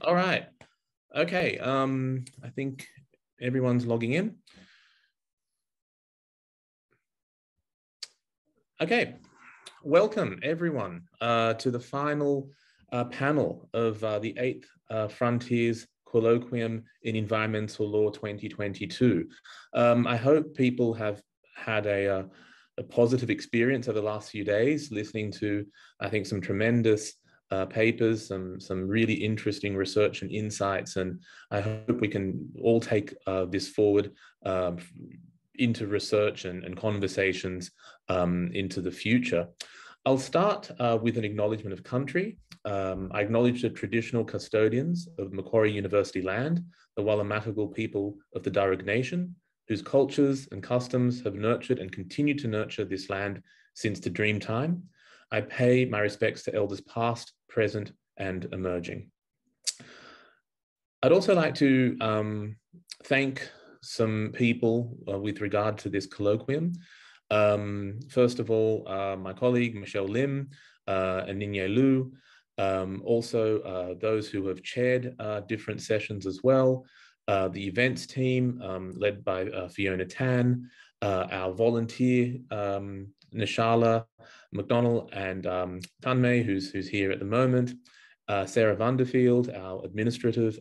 All right. Okay. I think everyone's logging in. Okay. Welcome, everyone, to the final panel of the 8th Frontiers Colloquium in Environmental Law 2022. I hope people have had a positive experience over the last few days, listening to, I think, some tremendous papers, some really interesting research and insights, and I hope we can all take this forward into research and conversations into the future. I'll start with an acknowledgement of country. I acknowledge the traditional custodians of Macquarie University land, the Wallumattagal people of the Darug Nation, whose cultures and customs have nurtured and continue to nurture this land since the dream time. I pay my respects to elders past, present, and emerging. I'd also like to thank some people with regard to this colloquium. First of all, my colleague, Michelle Lim and Ninye Lu, also those who have chaired different sessions as well, the events team led by Fiona Tan, our volunteer, Nishala McDonald and Tanmay, who's here at the moment, Sarah Vanderfield, our administrative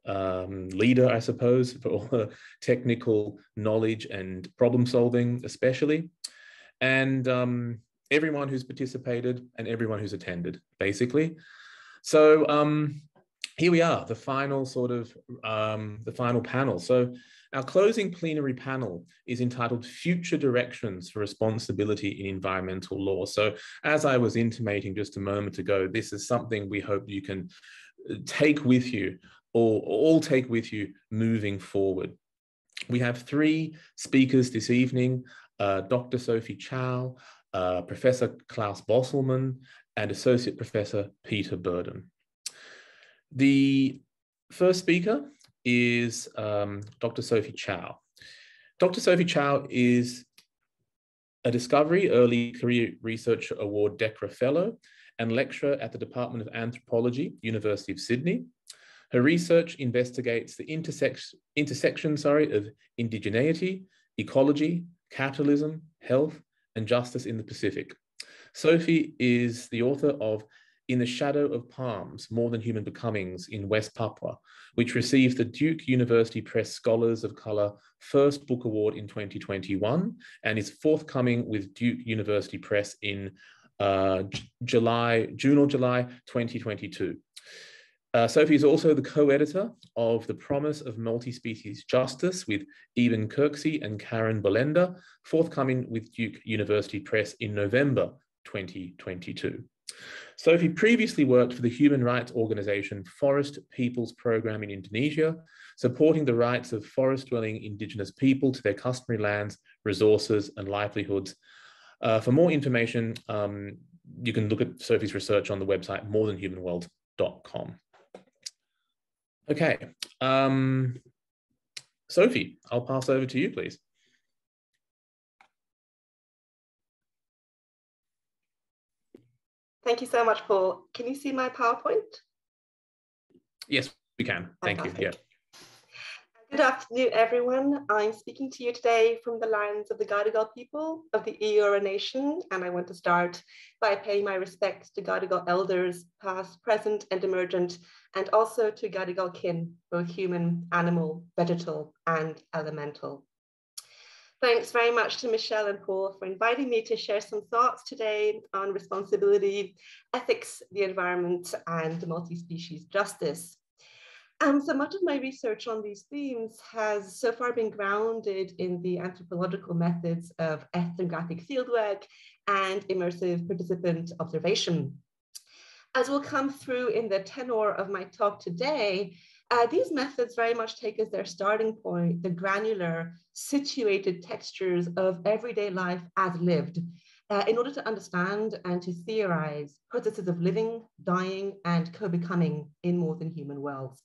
leader, I suppose, for all her technical knowledge and problem solving, especially, and everyone who's participated and everyone who's attended, basically. So here we are, the final the final panel. So our closing plenary panel is entitled Future Directions for Responsibility in Environmental Law. So as I was intimating just a moment ago, this is something we hope you can take with you, or all take with you moving forward. We have 3 speakers this evening, Dr. Sophie Chow, Professor Klaus Bosselmann, and Associate Professor Peter Burton. The first speaker is Dr. Sophie Chow. Dr. Sophie Chow is a Discovery Early Career Research Award DECRA Fellow and lecturer at the Department of Anthropology, University of Sydney. Her research investigates the intersection of indigeneity, ecology, capitalism, health, and justice in the Pacific. Sophie is the author of In the Shadow of Palms, More Than Human Becomings in West Papua, which received the Duke University Press Scholars of Colour First Book Award in 2021 and is forthcoming with Duke University Press in June or July 2022. Sophie is also the co-editor of The Promise of Multi-Species Justice with Eben Kirksey and Karen Belenda, forthcoming with Duke University Press in November 2022. Sophie previously worked for the human rights organization Forest Peoples Program in Indonesia, supporting the rights of forest-dwelling indigenous people to their customary lands, resources, and livelihoods. For more information, you can look at Sophie's research on the website morethanhumanworld.com. Okay, Sophie, I'll pass over to you, please. Thank you so much, Paul. Can you see my PowerPoint? Yes, we can. Thank you. Yeah. Good afternoon, everyone. I'm speaking to you today from the lands of the Gadigal people of the Eora Nation, and I want to start by paying my respects to Gadigal elders, past, present, and emergent, and also to Gadigal kin, both human, animal, vegetal, and elemental. Thanks very much to Michelle and Paul for inviting me to share some thoughts today on responsibility, ethics, the environment, and multi-species justice. So much of my research on these themes has so far been grounded in the anthropological methods of ethnographic fieldwork and immersive participant observation. As will come through in the tenor of my talk today, these methods very much take as their starting point the granular, situated textures of everyday life as lived, in order to understand and to theorize processes of living, dying, and co-becoming in more than human worlds.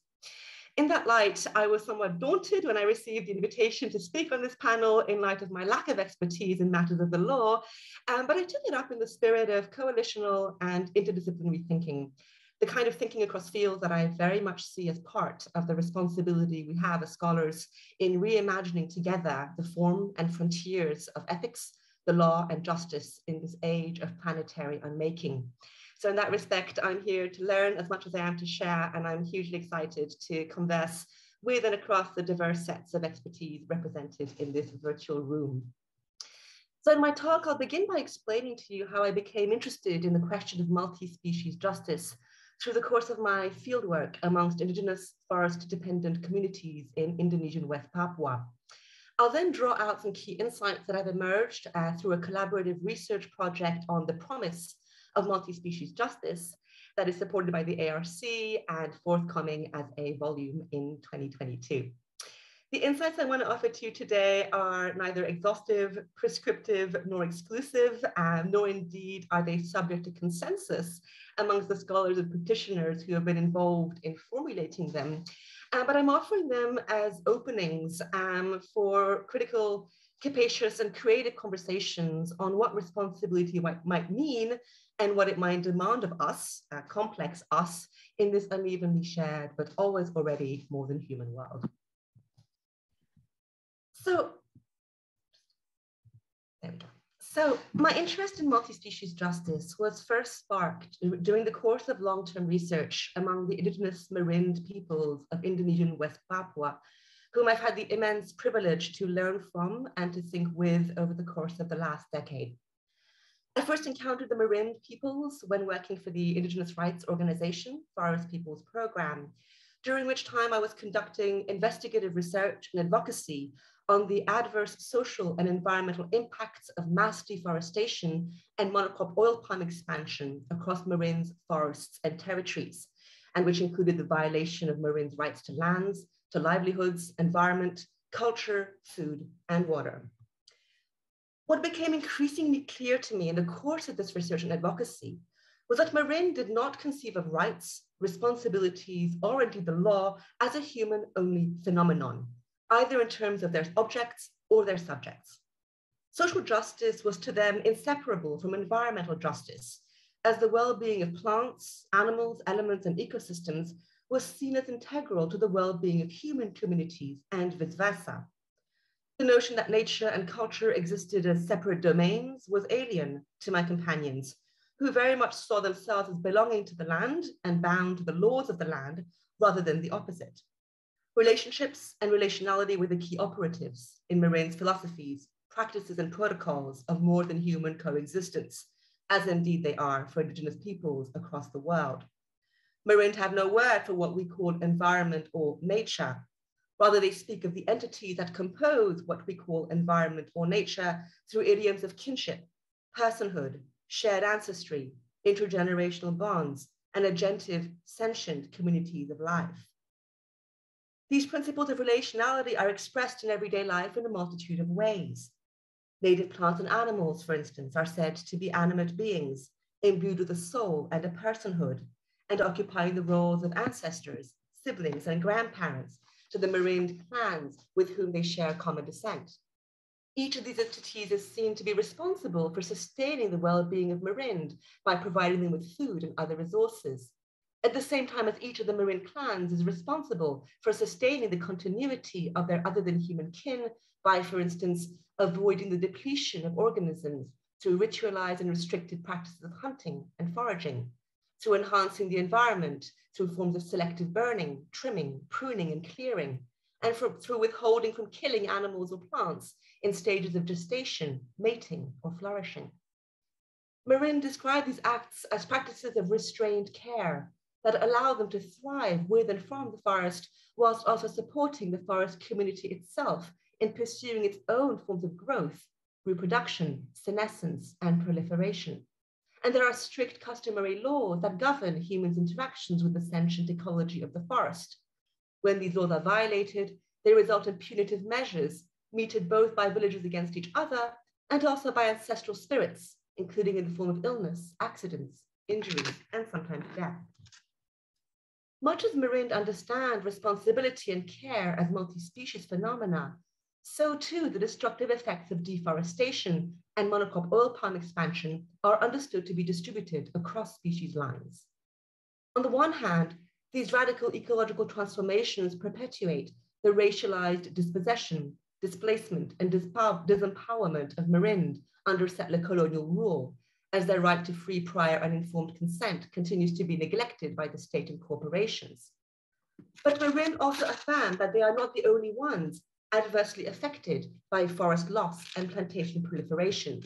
In that light, I was somewhat daunted when I received the invitation to speak on this panel in light of my lack of expertise in matters of the law, but I took it up in the spirit of coalitional and interdisciplinary thinking. the kind of thinking across fields that I very much see as part of the responsibility we have as scholars in reimagining together the form and frontiers of ethics, the law and justice in this age of planetary unmaking. So in that respect, I'm here to learn as much as I am to share, and I'm hugely excited to converse with and across the diverse sets of expertise represented in this virtual room. So in my talk, I'll begin by explaining to you how I became interested in the question of multi-species justice through the course of my fieldwork amongst Indigenous forest-dependent communities in Indonesian West Papua. I'll then draw out some key insights that have emerged through a collaborative research project on the promise of multi-species justice that is supported by the ARC and forthcoming as a volume in 2022. The insights I want to offer to you today are neither exhaustive, prescriptive, nor exclusive, nor indeed are they subject to consensus amongst the scholars and practitioners who have been involved in formulating them. But I'm offering them as openings for critical, capacious, and creative conversations on what responsibility might mean and what it might demand of us, complex us, in this unevenly shared, but always already more than human world. So, there we go. So my interest in multi-species justice was first sparked during the course of long-term research among the indigenous Marind peoples of Indonesian West Papua, whom I've had the immense privilege to learn from and to think with over the course of the last decade. I first encountered the Marind peoples when working for the Indigenous Rights Organization, Forest Peoples Program, during which time I was conducting investigative research and advocacy on the adverse social and environmental impacts of mass deforestation and monocrop oil palm expansion across Marin's forests and territories, and which included the violation of Marin's rights to lands, to livelihoods, environment, culture, food, and water. What became increasingly clear to me in the course of this research and advocacy was that Marin did not conceive of rights, responsibilities, or indeed the law as a human-only phenomenon, either in terms of their objects or their subjects. Social justice was to them inseparable from environmental justice, as the well-being of plants, animals, elements, and ecosystems was seen as integral to the well-being of human communities and vice versa. The notion that nature and culture existed as separate domains was alien to my companions, who very much saw themselves as belonging to the land and bound to the laws of the land rather than the opposite. Relationships and relationality were the key operatives in Marin's philosophies, practices, and protocols of more than human coexistence, as indeed they are for indigenous peoples across the world. Marin have no word for what we call environment or nature. Rather, they speak of the entities that compose what we call environment or nature through idioms of kinship, personhood, shared ancestry, intergenerational bonds, and agentive, sentient communities of life. These principles of relationality are expressed in everyday life in a multitude of ways. Native plants and animals, for instance, are said to be animate beings, imbued with a soul and a personhood, and occupying the roles of ancestors, siblings, and grandparents to the Marind clans with whom they share common descent. Each of these entities is seen to be responsible for sustaining the well-being of Marind by providing them with food and other resources, at the same time as each of the Marind clans is responsible for sustaining the continuity of their other than human kin by, for instance, avoiding the depletion of organisms through ritualized and restricted practices of hunting and foraging, through enhancing the environment through forms of selective burning, trimming, pruning, and clearing, and through withholding from killing animals or plants in stages of gestation, mating, or flourishing. Marin described these acts as practices of restrained care that allow them to thrive with and from the forest, whilst also supporting the forest community itself in pursuing its own forms of growth, reproduction, senescence, and proliferation. And there are strict customary laws that govern humans' interactions with the sentient ecology of the forest. When these laws are violated, they result in punitive measures meted both by villagers against each other and also by ancestral spirits, including in the form of illness, accidents, injuries, and sometimes death. Much as Marind understand responsibility and care as multi-species phenomena, so too the destructive effects of deforestation and monocrop oil palm expansion are understood to be distributed across species lines. On the one hand, these radical ecological transformations perpetuate the racialized dispossession, displacement, and disempowerment of Marind under settler colonial rule, as their right to free, prior, and informed consent continues to be neglected by the state and corporations. But Marind also affirmed that they are not the only ones adversely affected by forest loss and plantation proliferation.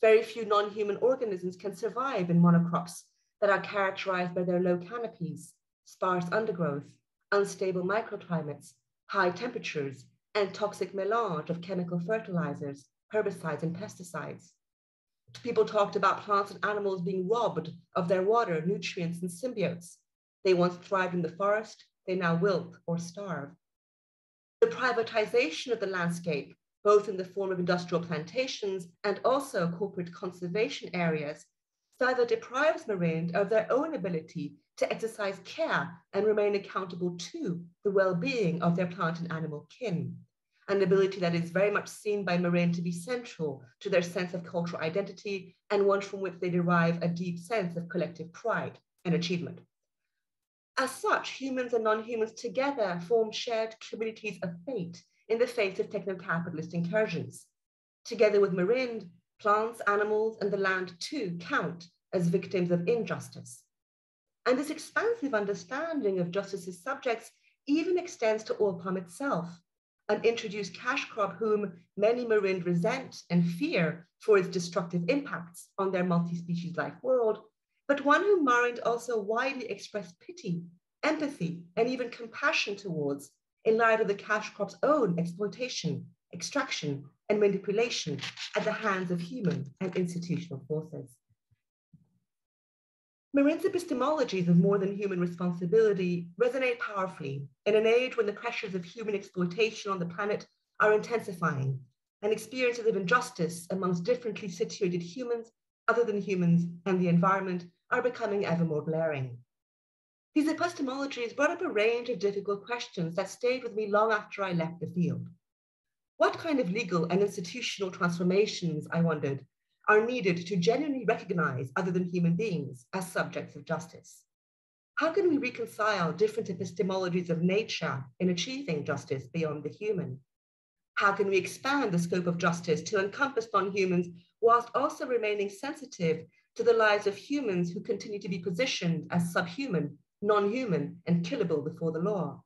Very few non-human organisms can survive in monocrops that are characterized by their low canopies, sparse undergrowth, unstable microclimates, high temperatures, and toxic melange of chemical fertilizers, herbicides, and pesticides. People talked about plants and animals being robbed of their water, nutrients, and symbiotes. They once thrived in the forest, they now wilt or starve. The privatization of the landscape, both in the form of industrial plantations and also corporate conservation areas, further deprives Marind of their own ability to exercise care and remain accountable to the well-being of their plant and animal kin, an ability that is very much seen by Marind to be central to their sense of cultural identity and one from which they derive a deep sense of collective pride and achievement. As such, humans and non-humans together form shared communities of fate in the face of techno-capitalist incursions. Together with Marind, plants, animals, and the land too count as victims of injustice. And this expansive understanding of justice's subjects even extends to oil palm itself, an introduced cash crop whom many Marind resent and fear for its destructive impacts on their multi-species life world, but one whom Marind also widely expressed pity, empathy, and even compassion towards in light of the cash crop's own exploitation, extraction, and manipulation at the hands of human and institutional forces. Marind's epistemologies of more than human responsibility resonate powerfully in an age when the pressures of human exploitation on the planet are intensifying and experiences of injustice amongst differently situated humans, other than humans, and the environment are becoming ever more glaring. These epistemologies brought up a range of difficult questions that stayed with me long after I left the field. What kind of legal and institutional transformations, I wondered, are needed to genuinely recognize other than human beings as subjects of justice? How can we reconcile different epistemologies of nature in achieving justice beyond the human? How can we expand the scope of justice to encompass non-humans whilst also remaining sensitive to the lives of humans who continue to be positioned as subhuman, non-human, and killable before the law?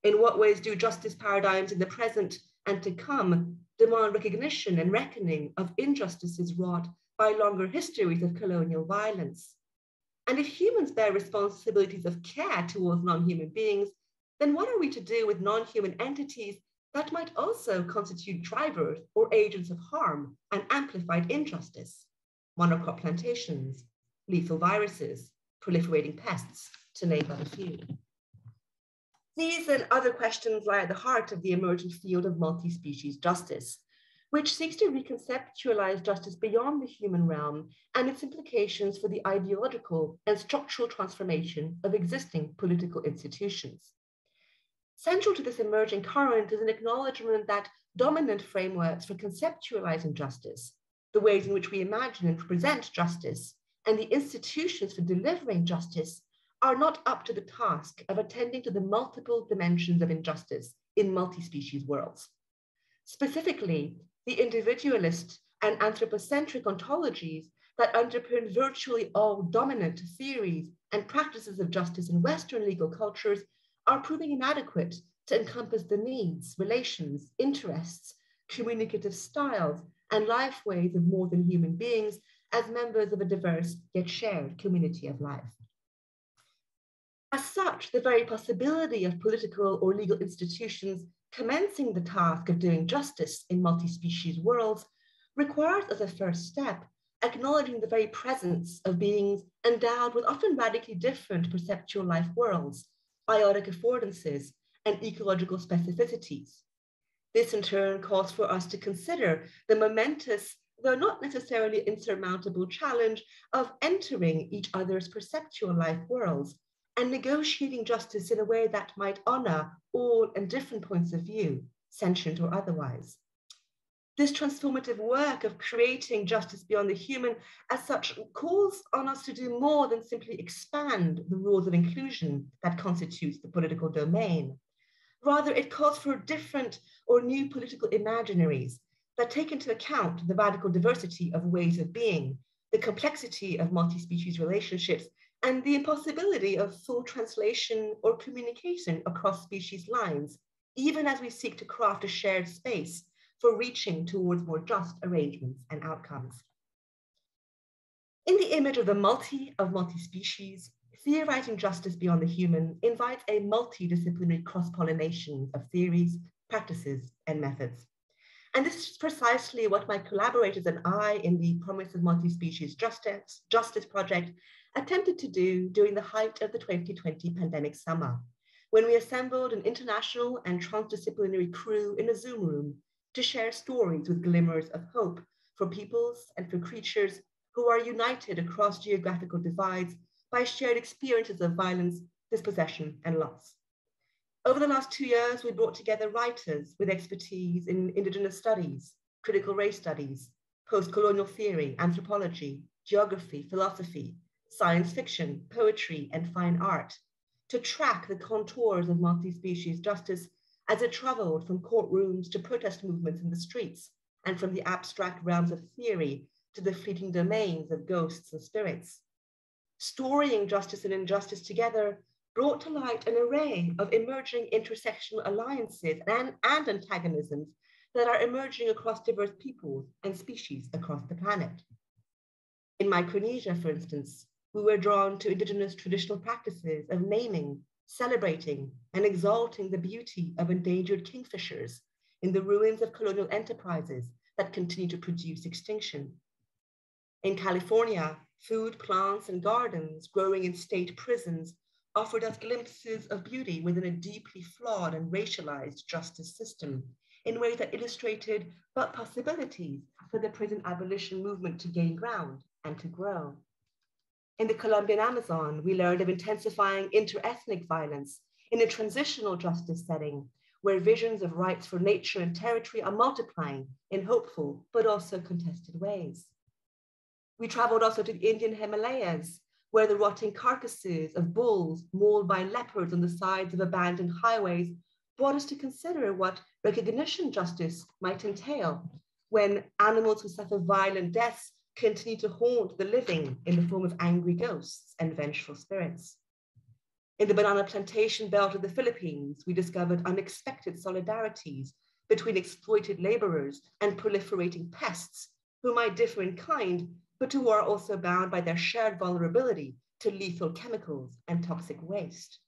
In what ways do justice paradigms in the present and to come demand recognition and reckoning of injustices wrought by longer histories of colonial violence? And if humans bear responsibilities of care towards non-human beings, then what are we to do with non-human entities that might also constitute drivers or agents of harm and amplified injustice? Monocrop plantations, lethal viruses, proliferating pests, to name but a few. These and other questions lie at the heart of the emergent field of multi-species justice, which seeks to reconceptualize justice beyond the human realm and its implications for the ideological and structural transformation of existing political institutions. Central to this emerging current is an acknowledgement that dominant frameworks for conceptualizing justice, the ways in which we imagine and present justice, and the institutions for delivering justice are not up to the task of attending to the multiple dimensions of injustice in multi-species worlds. Specifically, the individualist and anthropocentric ontologies that underpin virtually all dominant theories and practices of justice in Western legal cultures are proving inadequate to encompass the needs, relations, interests, communicative styles, and life ways of more than human beings as members of a diverse yet shared community of life. As such, the very possibility of political or legal institutions commencing the task of doing justice in multi-species worlds requires, as a first step, acknowledging the very presence of beings endowed with often radically different perceptual life worlds, biotic affordances, and ecological specificities. This in turn calls for us to consider the momentous, though not necessarily insurmountable, challenge of entering each other's perceptual life worlds and negotiating justice in a way that might honor all and different points of view, sentient or otherwise. This transformative work of creating justice beyond the human as such calls on us to do more than simply expand the rules of inclusion that constitutes the political domain. Rather, it calls for different or new political imaginaries that take into account the radical diversity of ways of being, the complexity of multi-species relationships, and the impossibility of full translation or communication across species lines, even as we seek to craft a shared space for reaching towards more just arrangements and outcomes. In the image of the multi-species, theorizing justice beyond the human invites a multidisciplinary cross-pollination of theories, practices, and methods. And this is precisely what my collaborators and I in the Promise of Multi-Species Justice Project attempted to do during the height of the 2020 pandemic summer, when we assembled an international and transdisciplinary crew in a Zoom room to share stories with glimmers of hope for peoples and for creatures who are united across geographical divides by shared experiences of violence, dispossession, and loss. Over the last 2 years, we brought together writers with expertise in Indigenous studies, critical race studies, post-colonial theory, anthropology, geography, philosophy, science fiction, poetry, and fine art to track the contours of multi-species justice as it traveled from courtrooms to protest movements in the streets, and from the abstract realms of theory to the fleeting domains of ghosts and spirits. Storying justice and injustice together brought to light an array of emerging intersectional alliances and antagonisms that are emerging across diverse peoples and species across the planet. In Micronesia, for instance, we were drawn to Indigenous traditional practices of naming, celebrating, and exalting the beauty of endangered kingfishers in the ruins of colonial enterprises that continue to produce extinction. In California, food, plants, and gardens growing in state prisons offered us glimpses of beauty within a deeply flawed and racialized justice system in ways that illustrated but possibilities for the prison abolition movement to gain ground and to grow. In the Colombian Amazon, we learned of intensifying interethnic violence in a transitional justice setting where visions of rights for nature and territory are multiplying in hopeful but also contested ways. We traveled also to the Indian Himalayas, where the rotting carcasses of bulls mauled by leopards on the sides of abandoned highways brought us to consider what recognition justice might entail when animals who suffer violent deaths continue to haunt the living in the form of angry ghosts and vengeful spirits. In the banana plantation belt of the Philippines, we discovered unexpected solidarities between exploited laborers and proliferating pests who might differ in kind, but who are also bound by their shared vulnerability to lethal chemicals and toxic waste.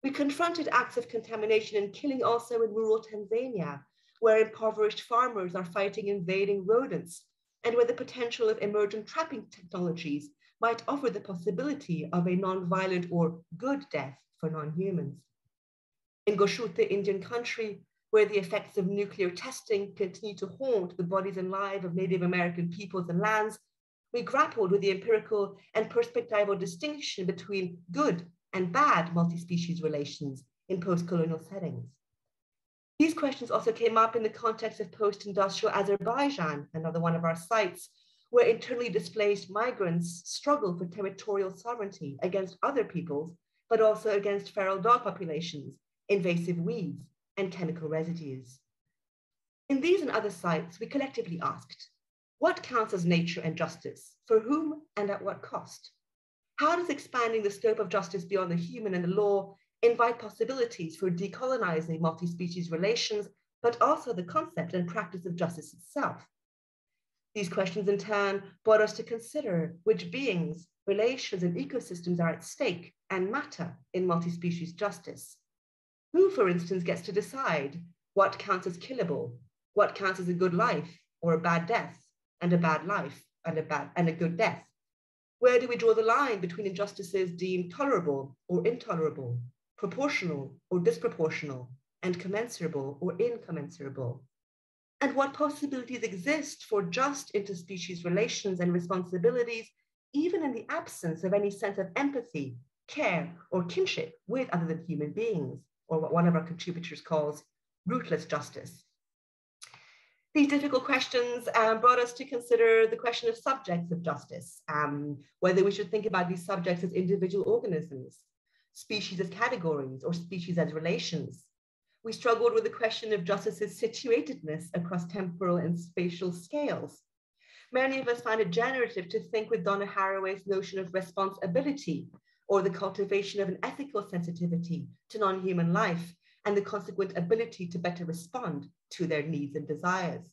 We confronted acts of contamination and killing also in rural Tanzania, where impoverished farmers are fighting invading rodents, and where the potential of emergent trapping technologies might offer the possibility of a non-violent or good death for non-humans. In Goshute Indian country, where the effects of nuclear testing continue to haunt the bodies and lives of Native American peoples and lands, we grappled with the empirical and perspectival distinction between good and bad multi-species relations in post-colonial settings. These questions also came up in the context of post-industrial Azerbaijan, another one of our sites, where internally displaced migrants struggle for territorial sovereignty against other peoples, but also against feral dog populations, invasive weeds, and chemical residues. In these and other sites, we collectively asked, what counts as nature and justice? For whom and at what cost? How does expanding the scope of justice beyond the human and the law invite possibilities for decolonizing multi-species relations, but also the concept and practice of justice itself? These questions in turn brought us to consider which beings, relations, and ecosystems are at stake and matter in multi-species justice. Who, for instance, gets to decide what counts as killable, what counts as a good life or a bad death, and a bad life and a good death? Where do we draw the line between injustices deemed tolerable or intolerable, proportional or disproportional, and commensurable or incommensurable? And what possibilities exist for just interspecies relations and responsibilities, even in the absence of any sense of empathy, care, or kinship with other than human beings, or what one of our contributors calls rootless justice? These difficult questions brought us to consider the question of subjects of justice, whether we should think about these subjects as individual organisms, species as categories, or species as relations. We struggled with the question of justice's situatedness across temporal and spatial scales. Many of us find it generative to think with Donna Haraway's notion of responsibility, or the cultivation of an ethical sensitivity to non-human life, and the consequent ability to better respond to their needs and desires.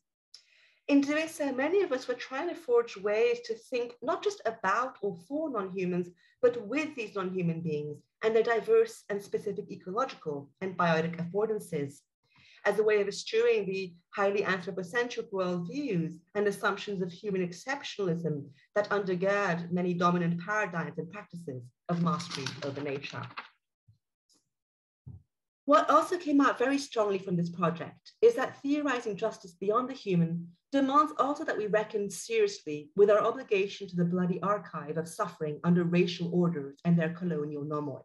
In doing so, many of us were trying to forge ways to think not just about or for non-humans, but with these non-human beings and their diverse and specific ecological and biotic affordances, as a way of eschewing the highly anthropocentric worldviews and assumptions of human exceptionalism that undergird many dominant paradigms and practices of mastery over nature. What also came out very strongly from this project is that theorizing justice beyond the human demands also that we reckon seriously with our obligation to the bloody archive of suffering under racial orders and their colonial nomoi.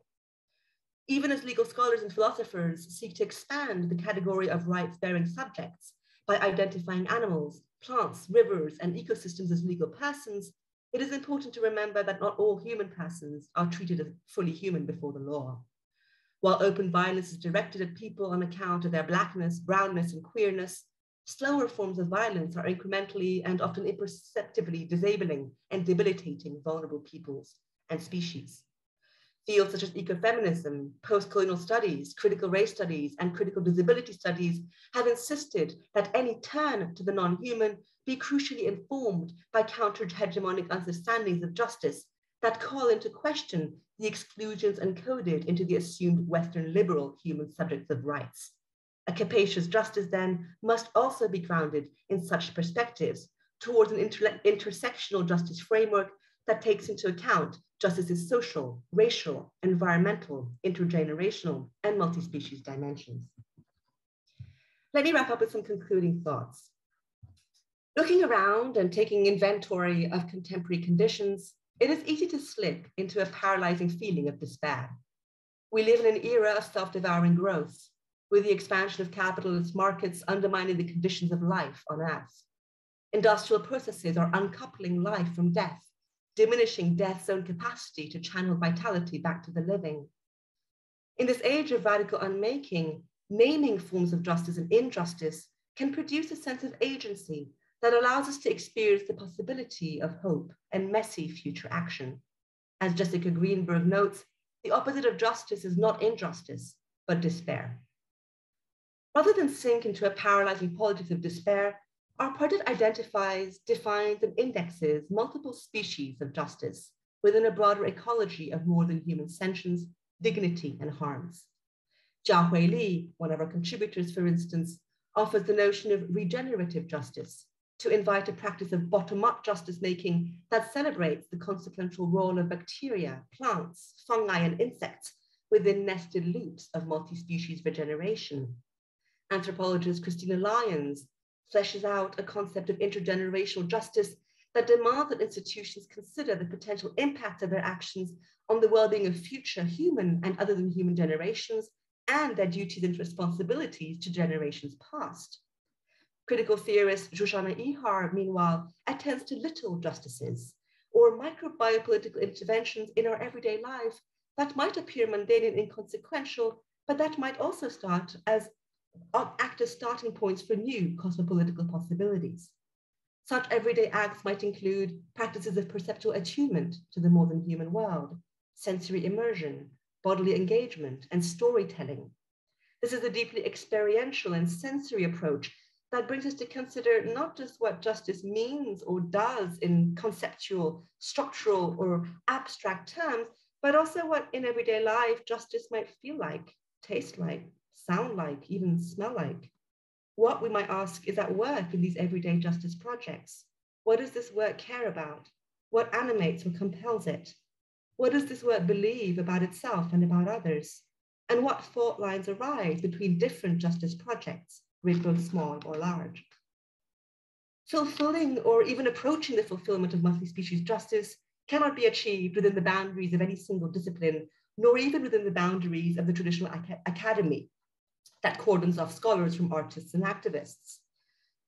Even as legal scholars and philosophers seek to expand the category of rights-bearing subjects by identifying animals, plants, rivers, and ecosystems as legal persons, it is important to remember that not all human persons are treated as fully human before the law. While open violence is directed at people on account of their blackness, brownness, and queerness, slower forms of violence are incrementally and often imperceptibly disabling and debilitating vulnerable peoples and species. Fields such as ecofeminism, post-colonial studies, critical race studies, and critical disability studies have insisted that any turn to the non-human be crucially informed by counter-hegemonic understandings of justice that call into question the exclusions encoded into the assumed Western liberal human subjects of rights. A capacious justice, then, must also be grounded in such perspectives towards an intersectional justice framework that takes into account justice's social, racial, environmental, intergenerational, and multi-species dimensions. Let me wrap up with some concluding thoughts. Looking around and taking inventory of contemporary conditions, it is easy to slip into a paralyzing feeling of despair. We live in an era of self-devouring growth, with the expansion of capitalist markets undermining the conditions of life on Earth. Industrial processes are uncoupling life from death, diminishing death's own capacity to channel vitality back to the living. In this age of radical unmaking, naming forms of justice and injustice can produce a sense of agency that allows us to experience the possibility of hope and messy future action. As Jessica Greenberg notes, the opposite of justice is not injustice, but despair. Rather than sink into a paralyzing politics of despair, our project identifies, defines, and indexes multiple species of justice within a broader ecology of more than human sentience, dignity, and harms. Jiahui Li, one of our contributors, for instance, offers the notion of regenerative justice to invite a practice of bottom-up justice-making that celebrates the consequential role of bacteria, plants, fungi, and insects within nested loops of multi-species regeneration. Anthropologist Christina Lyons fleshes out a concept of intergenerational justice that demands that institutions consider the potential impact of their actions on the well-being of future human and other than human generations and their duties and responsibilities to generations past. Critical theorist Zsuzsanna Ihar, meanwhile, attends to little justices or microbiopolitical interventions in our everyday life that might appear mundane and inconsequential, but that might also act as starting points for new cosmopolitical possibilities. Such everyday acts might include practices of perceptual attunement to the more than human world, sensory immersion, bodily engagement, and storytelling. This is a deeply experiential and sensory approach that brings us to consider not just what justice means or does in conceptual, structural, or abstract terms, but also what in everyday life justice might feel like, taste like, sound like, even smell like. What, we might ask, is at work in these everyday justice projects? What does this work care about? What animates or compels it? What does this work believe about itself and about others? And what fault lines arise between different justice projects, both small or large? Fulfilling or even approaching the fulfillment of multi-species justice cannot be achieved within the boundaries of any single discipline, nor even within the boundaries of the traditional academy that cordons off scholars from artists and activists.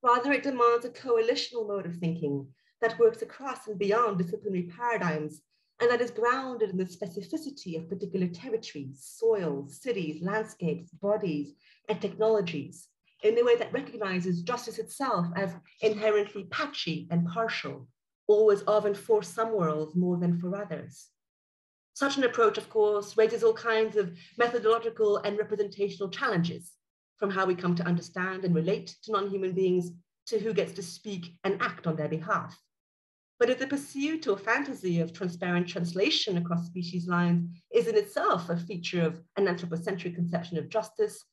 Rather, it demands a coalitional mode of thinking that works across and beyond disciplinary paradigms and that is grounded in the specificity of particular territories, soils, cities, landscapes, bodies, and technologies, in a way that recognizes justice itself as inherently patchy and partial, always of and for some worlds more than for others. Such an approach, of course, raises all kinds of methodological and representational challenges, from how we come to understand and relate to non-human beings to who gets to speak and act on their behalf. But if the pursuit or fantasy of transparent translation across species lines is in itself a feature of an anthropocentric conception of justice,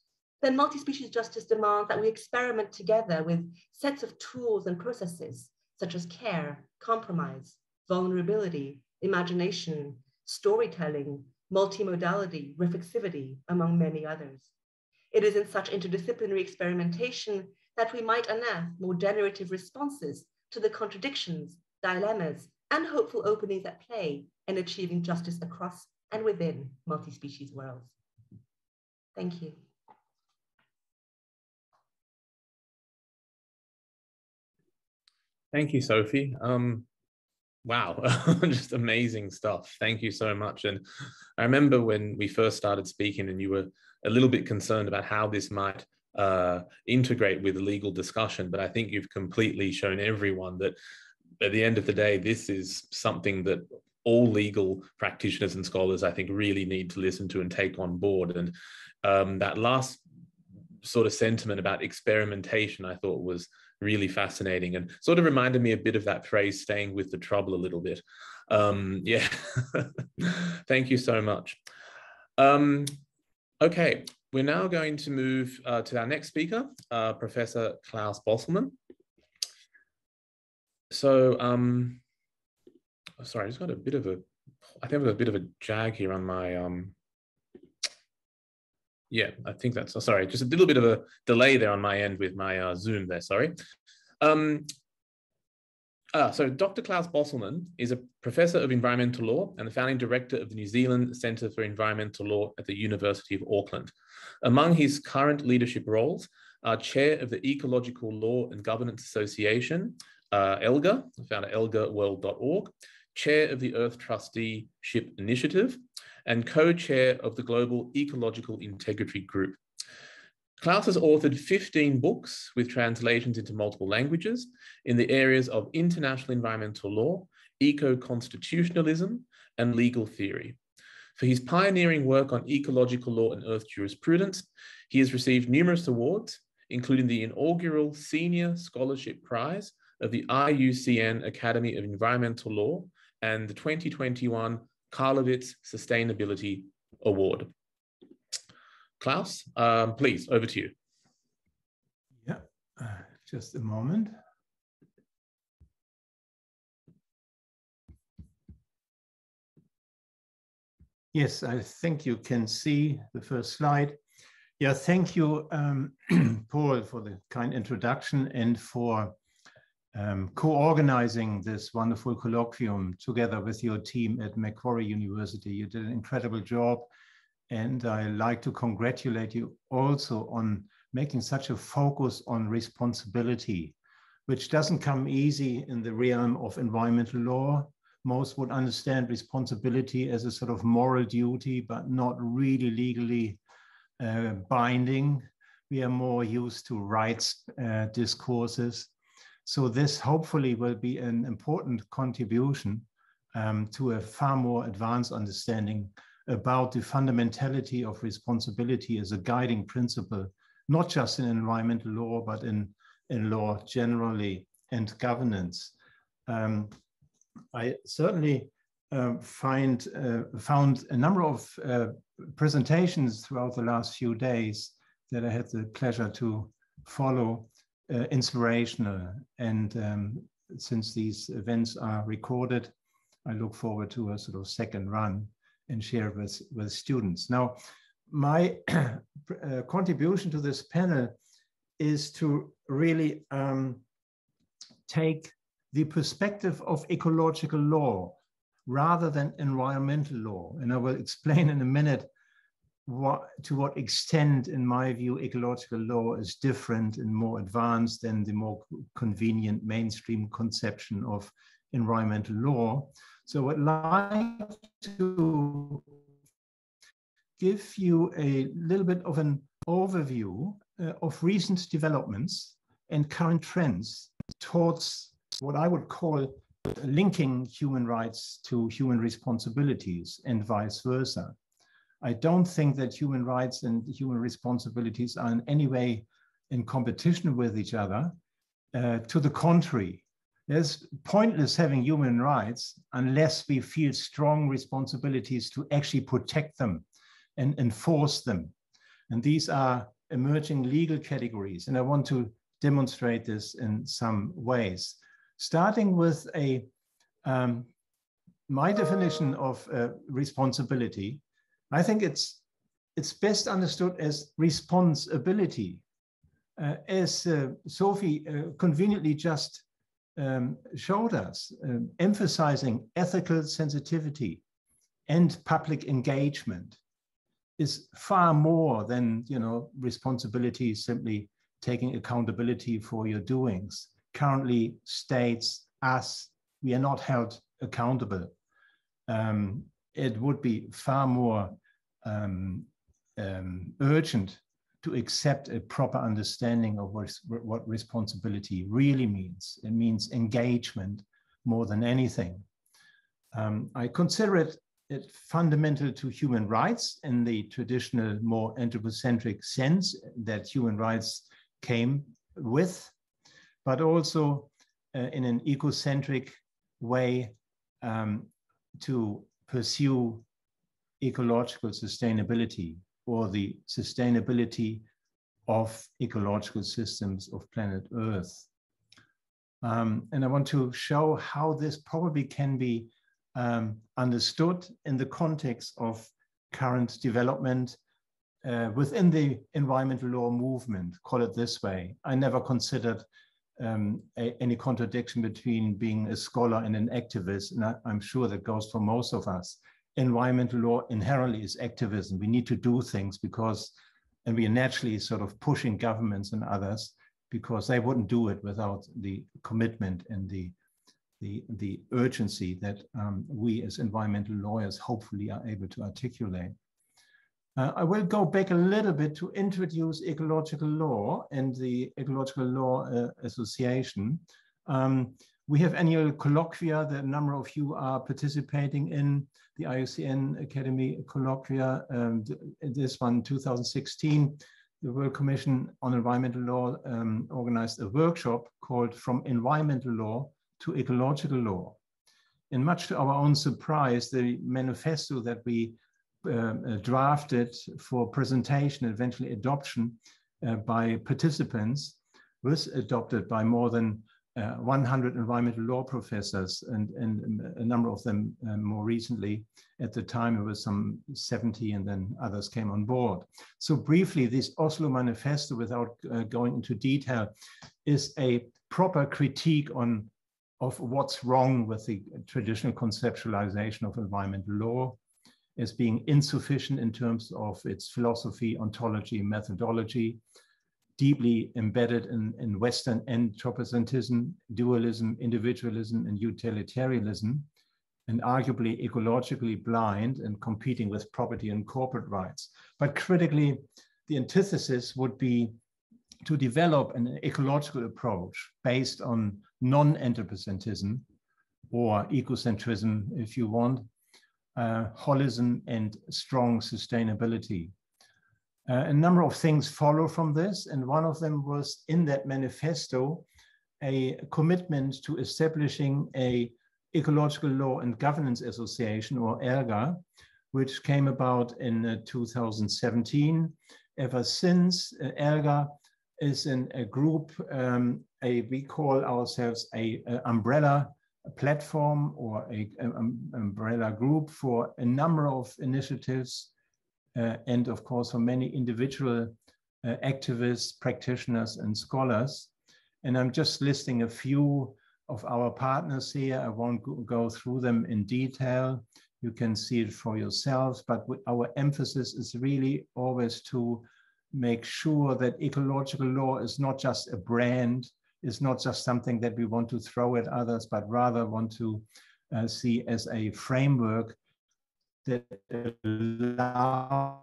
then multi-species justice demands that we experiment together with sets of tools and processes, such as care, compromise, vulnerability, imagination, storytelling, multimodality, reflexivity, among many others. It is in such interdisciplinary experimentation that we might unearth more generative responses to the contradictions, dilemmas, and hopeful openings at play in achieving justice across and within multi-species worlds. Thank you. Thank you, Sophie. Wow, just amazing stuff. Thank you so much. And I remember when we first started speaking and you were a little bit concerned about how this might integrate with the legal discussion, but I think you've completely shown everyone that at the end of the day, this is something that all legal practitioners and scholars, I think, really need to listen to and take on board. And that last sort of sentiment about experimentation, I thought was really fascinating and sort of reminded me a bit of that phrase, staying with the trouble a little bit. Yeah, thank you so much. Okay, we're now going to move to our next speaker, Professor Klaus Bosselmann. So, sorry, I just got a bit of a, I think I've got a bit of a jag here on my, yeah, I think that's, sorry, just a little bit of a delay there on my end with my Zoom there, sorry. So Dr. Klaus Bosselmann is a professor of environmental law and the founding director of the New Zealand Centre for Environmental Law at the University of Auckland. Among his current leadership roles are chair of the Ecological Law and Governance Association, ELGA, found at elgaworld.org, chair of the Earth Trusteeship Initiative, and co-chair of the Global Ecological Integrity Group. Klaus has authored 15 books with translations into multiple languages in the areas of international environmental law, eco-constitutionalism, and legal theory. For his pioneering work on ecological law and earth jurisprudence, he has received numerous awards, including the inaugural Senior Scholarship Prize of the IUCN Academy of Environmental Law and the 2021 Karlovitz Sustainability Award. Klaus, please, over to you. Yeah, just a moment. Yes, I think you can see the first slide. Yeah, thank you, Paul, for the kind introduction and for co-organizing this wonderful colloquium together with your team at Macquarie University. You did an incredible job, and I like to congratulate you also on making such a focus on responsibility, which doesn't come easy in the realm of environmental law. Most would understand responsibility as a sort of moral duty, but not really legally binding. We are more used to rights discourses. So this hopefully will be an important contribution to a far more advanced understanding about the fundamentality of responsibility as a guiding principle, not just in environmental law, but in law generally and governance. I certainly found a number of presentations throughout the last few days that I had the pleasure to follow inspirational. And since these events are recorded, I look forward to a sort of second run and share with students. Now, my contribution to this panel is to really take the perspective of ecological law rather than environmental law. And I will explain in a minute to what extent, in my view, ecological law is different and more advanced than the more convenient mainstream conception of environmental law. So I'd like to give you a little bit of an overview of recent developments and current trends towards what I would call linking human rights to human responsibilities and vice versa. I don't think that human rights and human responsibilities are in any way in competition with each other. To the contrary, it's pointless having human rights unless we feel strong responsibilities to actually protect them and enforce them. And these are emerging legal categories. And I want to demonstrate this in some ways. Starting with my definition of responsibility, I think it's best understood as responsibility. As Sophie conveniently just showed us, emphasizing ethical sensitivity and public engagement is far more than, responsibility simply taking accountability for your doings. Currently, states, us, we are not held accountable. It would be far more urgent to accept a proper understanding of what responsibility really means. It means engagement more than anything. I consider it fundamental to human rights in the traditional, more anthropocentric sense that human rights came with, but also in an ecocentric way to pursue ecological sustainability, or the sustainability of ecological systems of planet Earth. And I want to show how this probably can be understood in the context of current development within the environmental law movement, call it this way. I never considered any contradiction between being a scholar and an activist, and I'm sure that goes for most of us. Environmental law inherently is activism. We need to do things and we are naturally sort of pushing governments and others because they wouldn't do it without the commitment and the urgency that we as environmental lawyers hopefully are able to articulate. I will go back a little bit to introduce ecological law and the Ecological Law Association. We have annual colloquia that a number of you are participating in, the IUCN Academy colloquia, this one 2016. The World Commission on Environmental Law organized a workshop called From Environmental Law to Ecological Law. And much to our own surprise, the manifesto that we drafted for presentation and eventually adoption by participants was adopted by more than 100 environmental law professors and a number of them more recently. At the time it was some 70 and then others came on board. So briefly, this Oslo Manifesto, without going into detail, is a proper critique of what's wrong with the traditional conceptualization of environmental law as being insufficient in terms of its philosophy, ontology, methodology, deeply embedded in Western anthropocentrism, dualism, individualism, and utilitarianism, and arguably ecologically blind and competing with property and corporate rights. But critically, the antithesis would be to develop an ecological approach based on non-anthropocentrism, or ecocentrism, if you want, holism and strong sustainability. A number of things follow from this, and one of them was in that manifesto a commitment to establishing a Ecological Law and Governance Association, or ELGA, which came about in 2017. Ever since, ELGA is in a group, we call ourselves a umbrella platform or a umbrella group for a number of initiatives and of course for many individual activists, practitioners and scholars. And I'm just listing a few of our partners here. I won't go through them in detail, You can see it for yourselves, but our emphasis is really always to make sure that ecological law is not just a brand, is not just something that we want to throw at others, but rather want to see as a framework that allows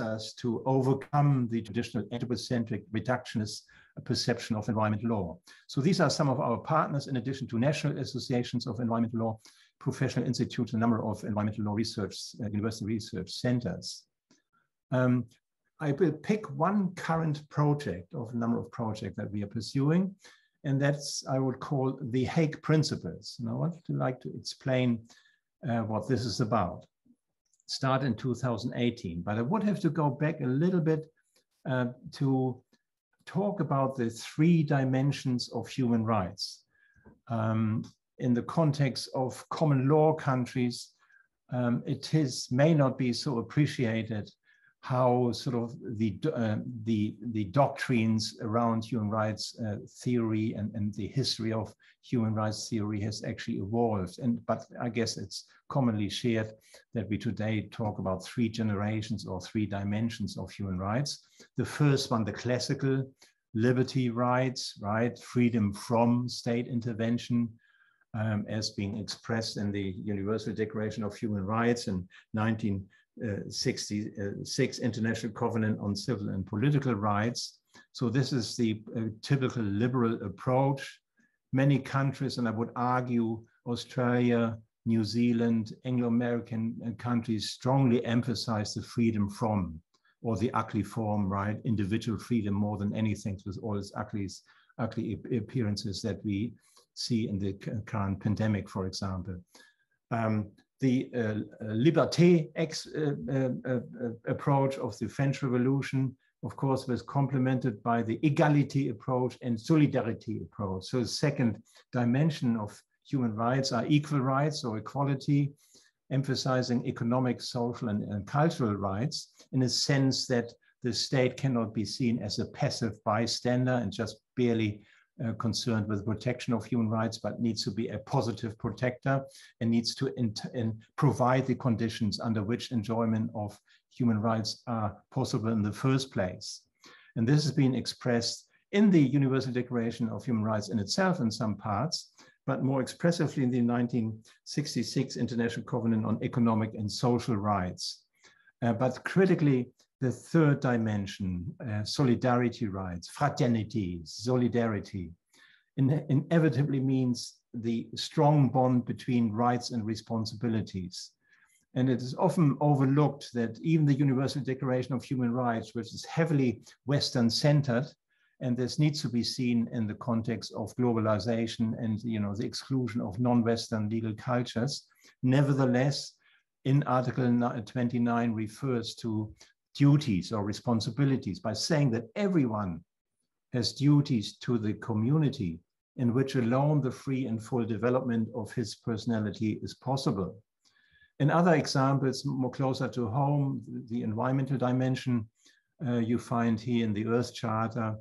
us to overcome the traditional anthropocentric reductionist perception of environmental law. So these are some of our partners, in addition to national associations of environmental law, professional institutes, a number of environmental law research, university research centers. I will pick one current project of a number of projects that we are pursuing, and that's, I would call, the HAGUE Principles. And I would like to explain what this is about. Start in 2018, but I would have to go back a little bit to talk about the 3 dimensions of human rights. In the context of common law countries, it may not be so appreciated how sort of the doctrines around human rights theory and the history of human rights theory has actually evolved. But I guess it's commonly shared that we today talk about 3 generations or 3 dimensions of human rights. The first one, the classical liberty rights, right? Freedom from state intervention, as being expressed in the Universal Declaration of Human Rights in 1966 International Covenant on Civil and Political Rights. So this is the typical liberal approach. Many countries, and I would argue Australia, New Zealand, Anglo-American countries strongly emphasize the freedom from, or the ugly form, right? Individual freedom more than anything, with all its ugly appearances that we see in the current pandemic, for example. The liberté approach of the French Revolution, of course, was complemented by the égalité approach and solidarity approach. So the second dimension of human rights are equal rights or equality, emphasizing economic, social, and cultural rights in a sense that the state cannot be seen as a passive bystander and just barely concerned with protection of human rights, but needs to be a positive protector and needs to provide the conditions under which enjoyment of human rights are possible in the first place. And this has been expressed in the Universal Declaration of Human Rights in itself in some parts, but more expressively in the 1966 International Covenant on Economic and Social Rights. But critically, the third dimension, solidarity rights, fraternity, solidarity, inevitably means the strong bond between rights and responsibilities. And it is often overlooked that even the Universal Declaration of Human Rights, which is heavily Western-centered, and this needs to be seen in the context of globalization and the exclusion of non-Western legal cultures, nevertheless, in Article 29 refers to duties or responsibilities by saying that everyone has duties to the community in which alone the free and full development of his personality is possible. In other examples, more closer to home, the environmental dimension, you find here in the Earth Charter,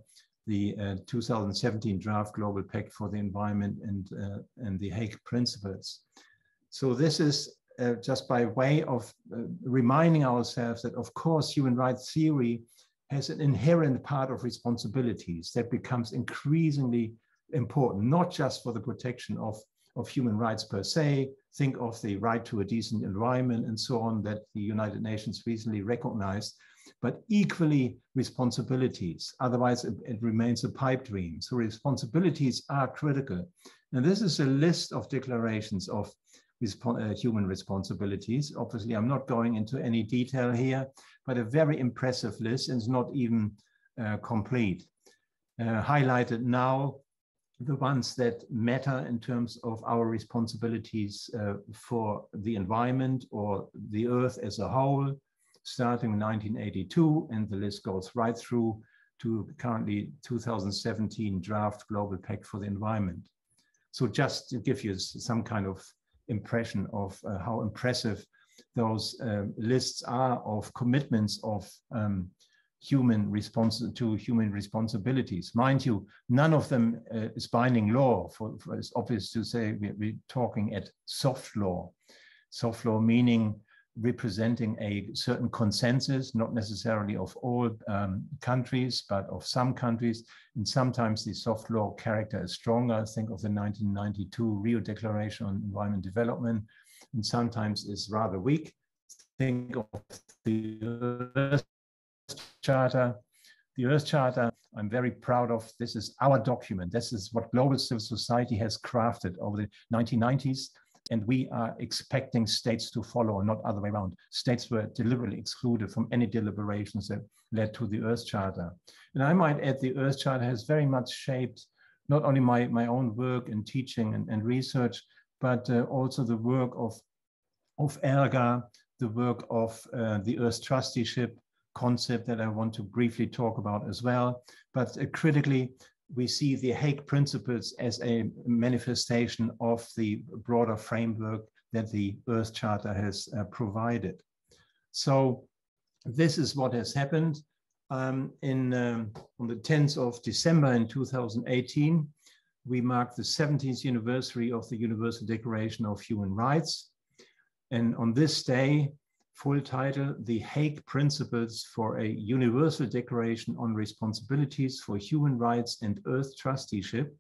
the 2017 Draft Global Pact for the Environment and the HAGUE Principles. So this is just by way of reminding ourselves that, of course, human rights theory has an inherent part of responsibilities that becomes increasingly important, not just for the protection of human rights per se. Think of the right to a decent environment and so on that the United Nations recently recognized, but equally responsibilities. Otherwise, it remains a pipe dream. So responsibilities are critical. And this is a list of declarations of human responsibilities. Obviously, I'm not going into any detail here, but a very impressive list, and it's not even complete. Highlighted now, the ones that matter in terms of our responsibilities for the environment or the earth as a whole, starting in 1982, and the list goes right through to currently 2017 Draft Global Pact for the Environment. So just to give you some kind of impression of how impressive those lists are of commitments of human responsibilities. Mind you, none of them is binding law. For it's obvious to say we're talking at soft law. soft law meaning representing a certain consensus, not necessarily of all countries, but of some countries. And sometimes the soft law character is stronger. Think of the 1992 Rio Declaration on Environment Development, and sometimes it's rather weak. Think of the Earth Charter. The Earth Charter, I'm very proud of. This is our document. This is what global civil society has crafted over the 1990s. And we are expecting states to follow, not other way around. States were deliberately excluded from any deliberations that led to the Earth Charter. And I might add, the Earth Charter has very much shaped not only my own work in teaching and research, but also the work of ERGA, the work of the Earth Trusteeship concept that I want to briefly talk about as well. But critically, we see the Hague Principles as a manifestation of the broader framework that the Earth Charter has provided. So this is what has happened. On the 10th of December in 2018, we marked the 70th anniversary of the Universal Declaration of Human Rights. And on this day, full title, The Hague Principles for a Universal Declaration on Responsibilities for Human Rights and Earth Trusteeship,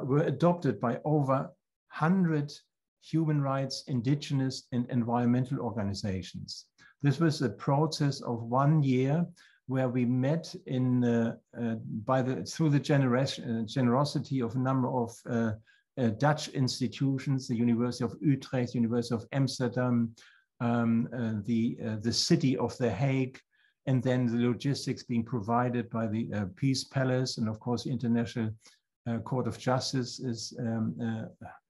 were adopted by over 100 human rights, indigenous and environmental organizations. This was a process of 1 year where we met through the generosity of a number of Dutch institutions, the University of Utrecht, University of Amsterdam, the city of The Hague, and then the logistics being provided by the Peace Palace, and of course the International Court of Justice is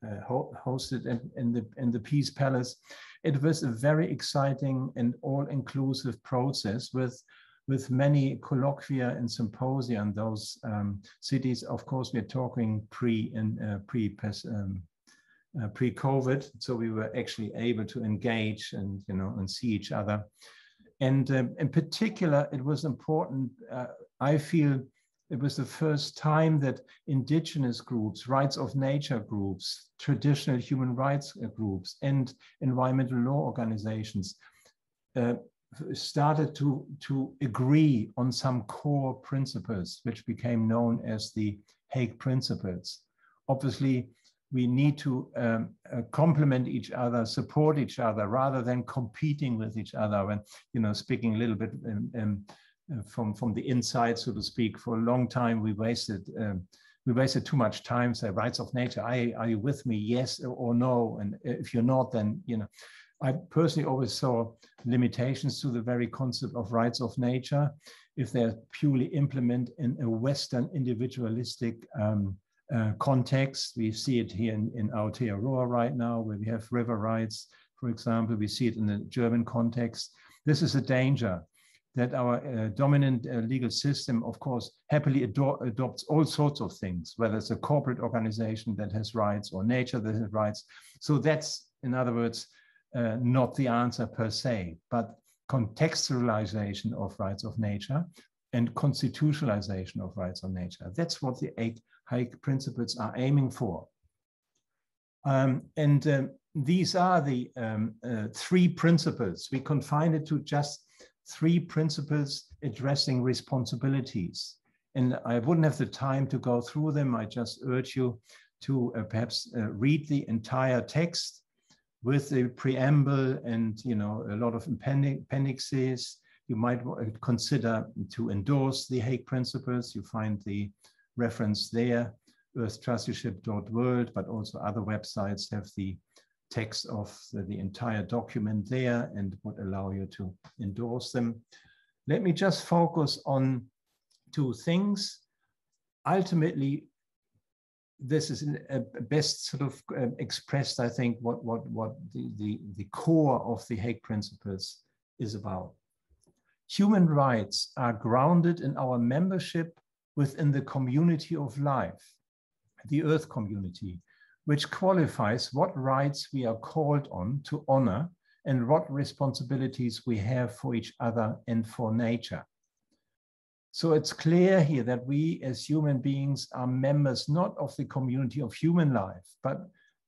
hosted in the Peace Palace. It was a very exciting and all-inclusive process with many colloquia and symposia in those cities. Of course, we're talking pre-COVID, so we were actually able to engage and see each other. And in particular, it was important. I feel it was the first time that indigenous groups, rights of nature groups, traditional human rights groups, and environmental law organizations started to agree on some core principles, which became known as the Hague Principles. Obviously, we need to complement each other, support each other, rather than competing with each other. When, speaking a little bit from the inside, so to speak, for a long time, we wasted too much time. Say, rights of nature, are you with me? Yes or no? And if you're not, then, I personally always saw limitations to the very concept of rights of nature if they're purely implemented in a Western individualistic context. We see it here in Aotearoa right now, where we have river rights, for example. We see it in the German context. This is a danger that our dominant legal system, of course, happily adopts all sorts of things, whether it's a corporate organization that has rights or nature that has rights. So that's, in other words, not the answer per se, but contextualization of rights of nature and constitutionalization of rights of nature. That's what the Hague Principles are aiming for. These are the 3 principles. We confined it to just 3 principles addressing responsibilities. And I wouldn't have the time to go through them. I just urge you to perhaps read the entire text with the preamble and a lot of appendixes. You might consider to endorse the Hague Principles. You find the reference there, earthtrusteeship.world, but also other websites have the text of the entire document there and would allow you to endorse them. Let me just focus on 2 things. Ultimately, this is best sort of expressed, I think, what the core of the Hague Principles is about. Human rights are grounded in our membership within the community of life, the Earth community, which qualifies what rights we are called on to honor and what responsibilities we have for each other and for nature. So it's clear here that we as human beings are members not of the community of human life, but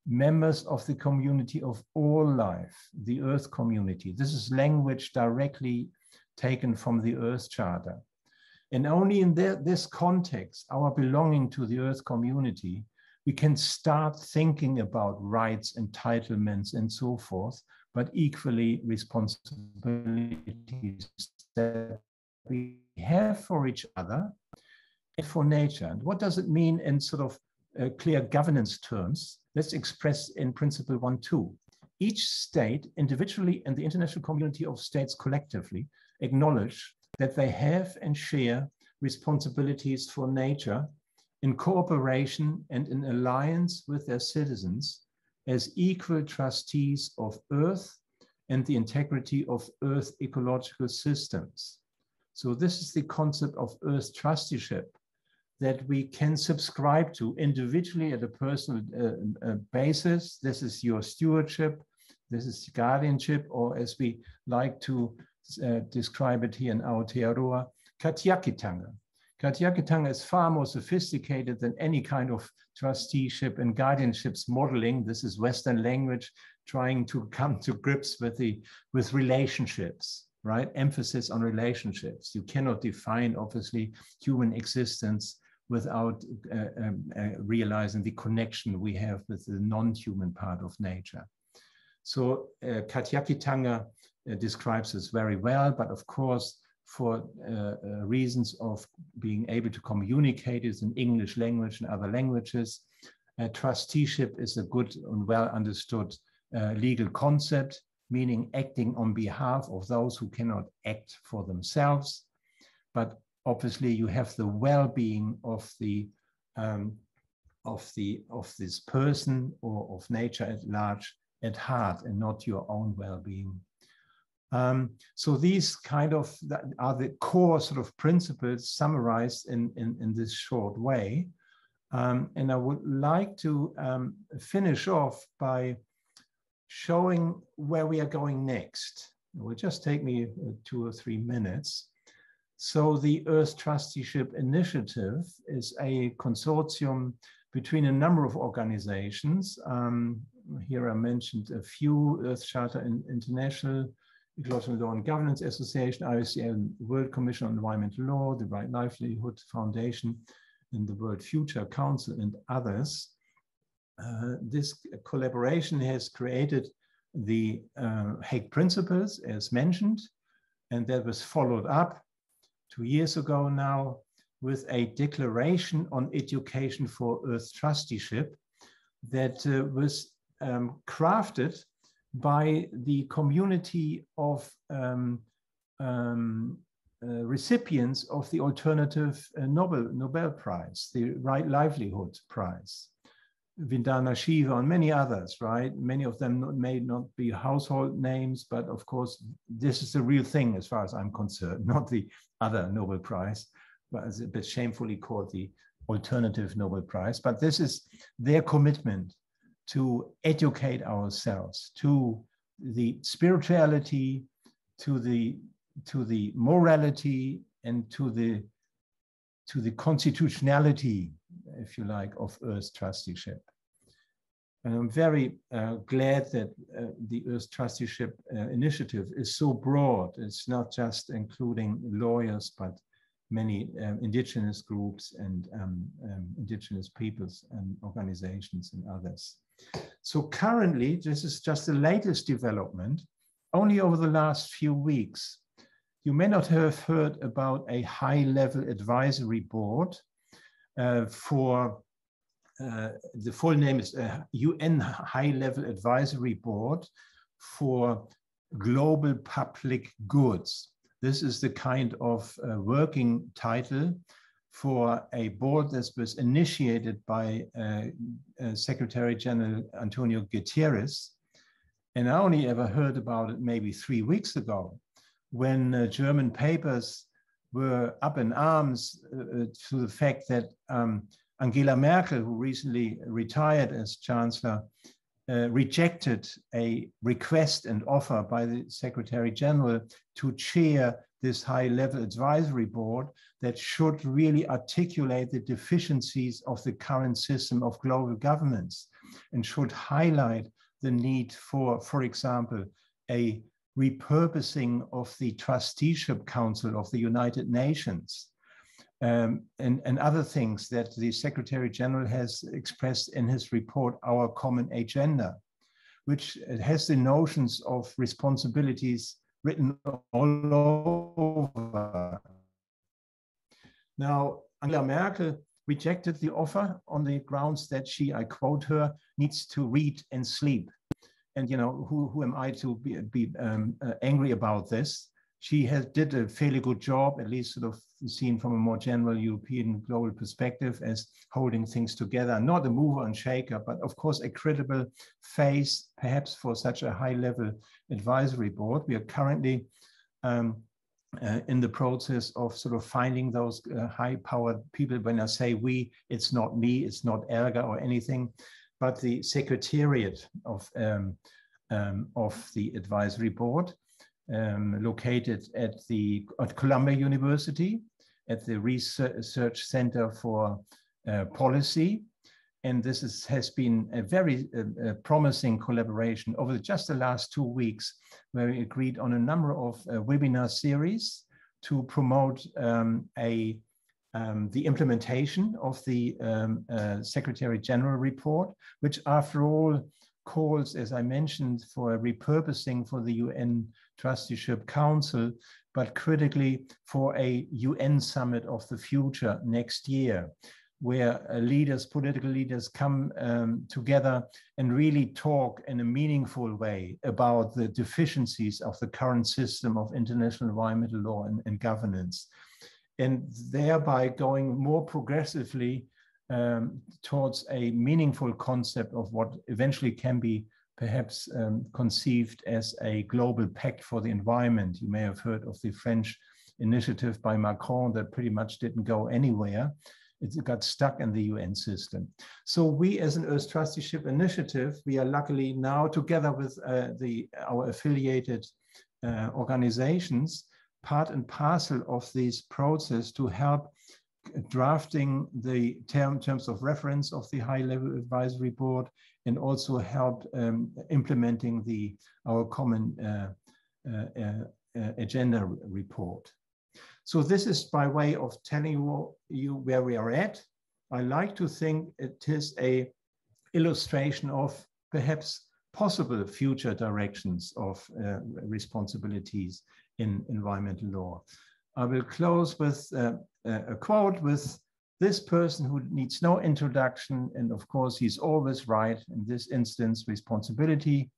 members of the community of all life, the Earth community. This is language directly taken from the Earth Charter. And only in this context, our belonging to the Earth community, we can start thinking about rights, entitlements, and so forth, but equally responsibilities that we have for each other and for nature. And what does it mean in sort of clear governance terms? Let's express in Principle 1.2. Each state, individually, and the international community of states collectively, acknowledge that they have and share responsibilities for nature in cooperation and in alliance with their citizens as equal trustees of Earth and the integrity of Earth ecological systems. So this is the concept of Earth trusteeship that we can subscribe to individually at a personal basis. This is your stewardship, this is guardianship, or as we like to describe it here in Aotearoa, katiakitanga. Katiakitanga is far more sophisticated than any kind of trusteeship and guardianships modeling. This is Western language trying to come to grips with relationships, right? Emphasis on relationships. You cannot define, obviously, human existence without realizing the connection we have with the non-human part of nature. So Katiakitanga describes this very well, but of course, for reasons of being able to communicate it in English language and other languages, trusteeship is a good and well understood legal concept, meaning acting on behalf of those who cannot act for themselves. But obviously, you have the well-being of this person or of nature at large at heart, and not your own well-being. So these kind of are the core sort of principles summarized in this short way. And I would like to finish off by showing where we are going next. It will just take me 2 or 3 minutes. So the Earth Trusteeship Initiative is a consortium between a number of organizations. Here I mentioned a few: Earth Charter International, Ecological Law and Governance Association, IUCN World Commission on Environmental Law, the Right Livelihood Foundation, and the World Future Council, and others. This collaboration has created the HAGUE Principles, as mentioned, and that was followed up 2 years ago now with a declaration on education for Earth trusteeship that was crafted by the community of recipients of the alternative Nobel Prize, the Right Livelihood Prize, Vandana Shiva and many others, right? Many of them may not be household names, but of course, this is the real thing as far as I'm concerned, not the other Nobel Prize, but it's a bit shamefully called the Alternative Nobel Prize. But this is their commitment to educate ourselves to the spirituality, to the morality, and to the constitutionality, if you like, of Earth trusteeship. And I'm very glad that the Earth Trusteeship Initiative is so broad. It's not just including lawyers, but many indigenous groups and indigenous peoples and organizations and others. So currently, this is just the latest development. Only over the last few weeks, you may not have heard about a high-level advisory board for the full name is UN High-Level Advisory Board for Global Public Goods. This is the kind of working title for a board that was initiated by Secretary General Antonio Guterres. And I only ever heard about it maybe 3 weeks ago, when German papers were up in arms to the fact that Angela Merkel, who recently retired as Chancellor, rejected a request and offer by the Secretary General to chair this high-level advisory board that should really articulate the deficiencies of the current system of global governance. and should highlight the need for example, a repurposing of the Trusteeship Council of the United Nations, and other things that the Secretary General has expressed in his report, Our Common Agenda, which has the notions of responsibilities written all over. Now, Angela Merkel rejected the offer on the grounds that she, I quote her, needs to read and sleep. And you know, who am I to be angry about this? She did a fairly good job, at least sort of seen from a more general European global perspective, as holding things together, not a mover and shaker, but of course a credible face, perhaps for such a high-level advisory board. We are currently in the process of sort of finding those high-powered people. When I say we, it's not me, it's not Elga or anything, but the secretariat of the advisory board, located at Columbia University, at the Research Center for Policy. And this has been a very promising collaboration over just the last 2 weeks, where we agreed on a number of webinar series to promote the implementation of the Secretary General report, which after all calls, as I mentioned, for a repurposing for the UN Trusteeship Council, but critically for a UN summit of the future next year, where political leaders come together and really talk in a meaningful way about the deficiencies of the current system of international environmental law and governance, and thereby going more progressively towards a meaningful concept of what eventually can be perhaps conceived as a global pact for the environment. You may have heard of the French initiative by Macron that pretty much didn't go anywhere. It got stuck in the UN system. So we, as an Earth Trusteeship Initiative, we are luckily now together with our affiliated organizations, part and parcel of this process to help drafting the terms of reference of the high-level advisory board, and also help implementing our common agenda report. So this is by way of telling you where we are at. I like to think it is an illustration of perhaps possible future directions of responsibilities in environmental law. I will close with a quote with this person who needs no introduction, and of course he's always right in this instance: responsibility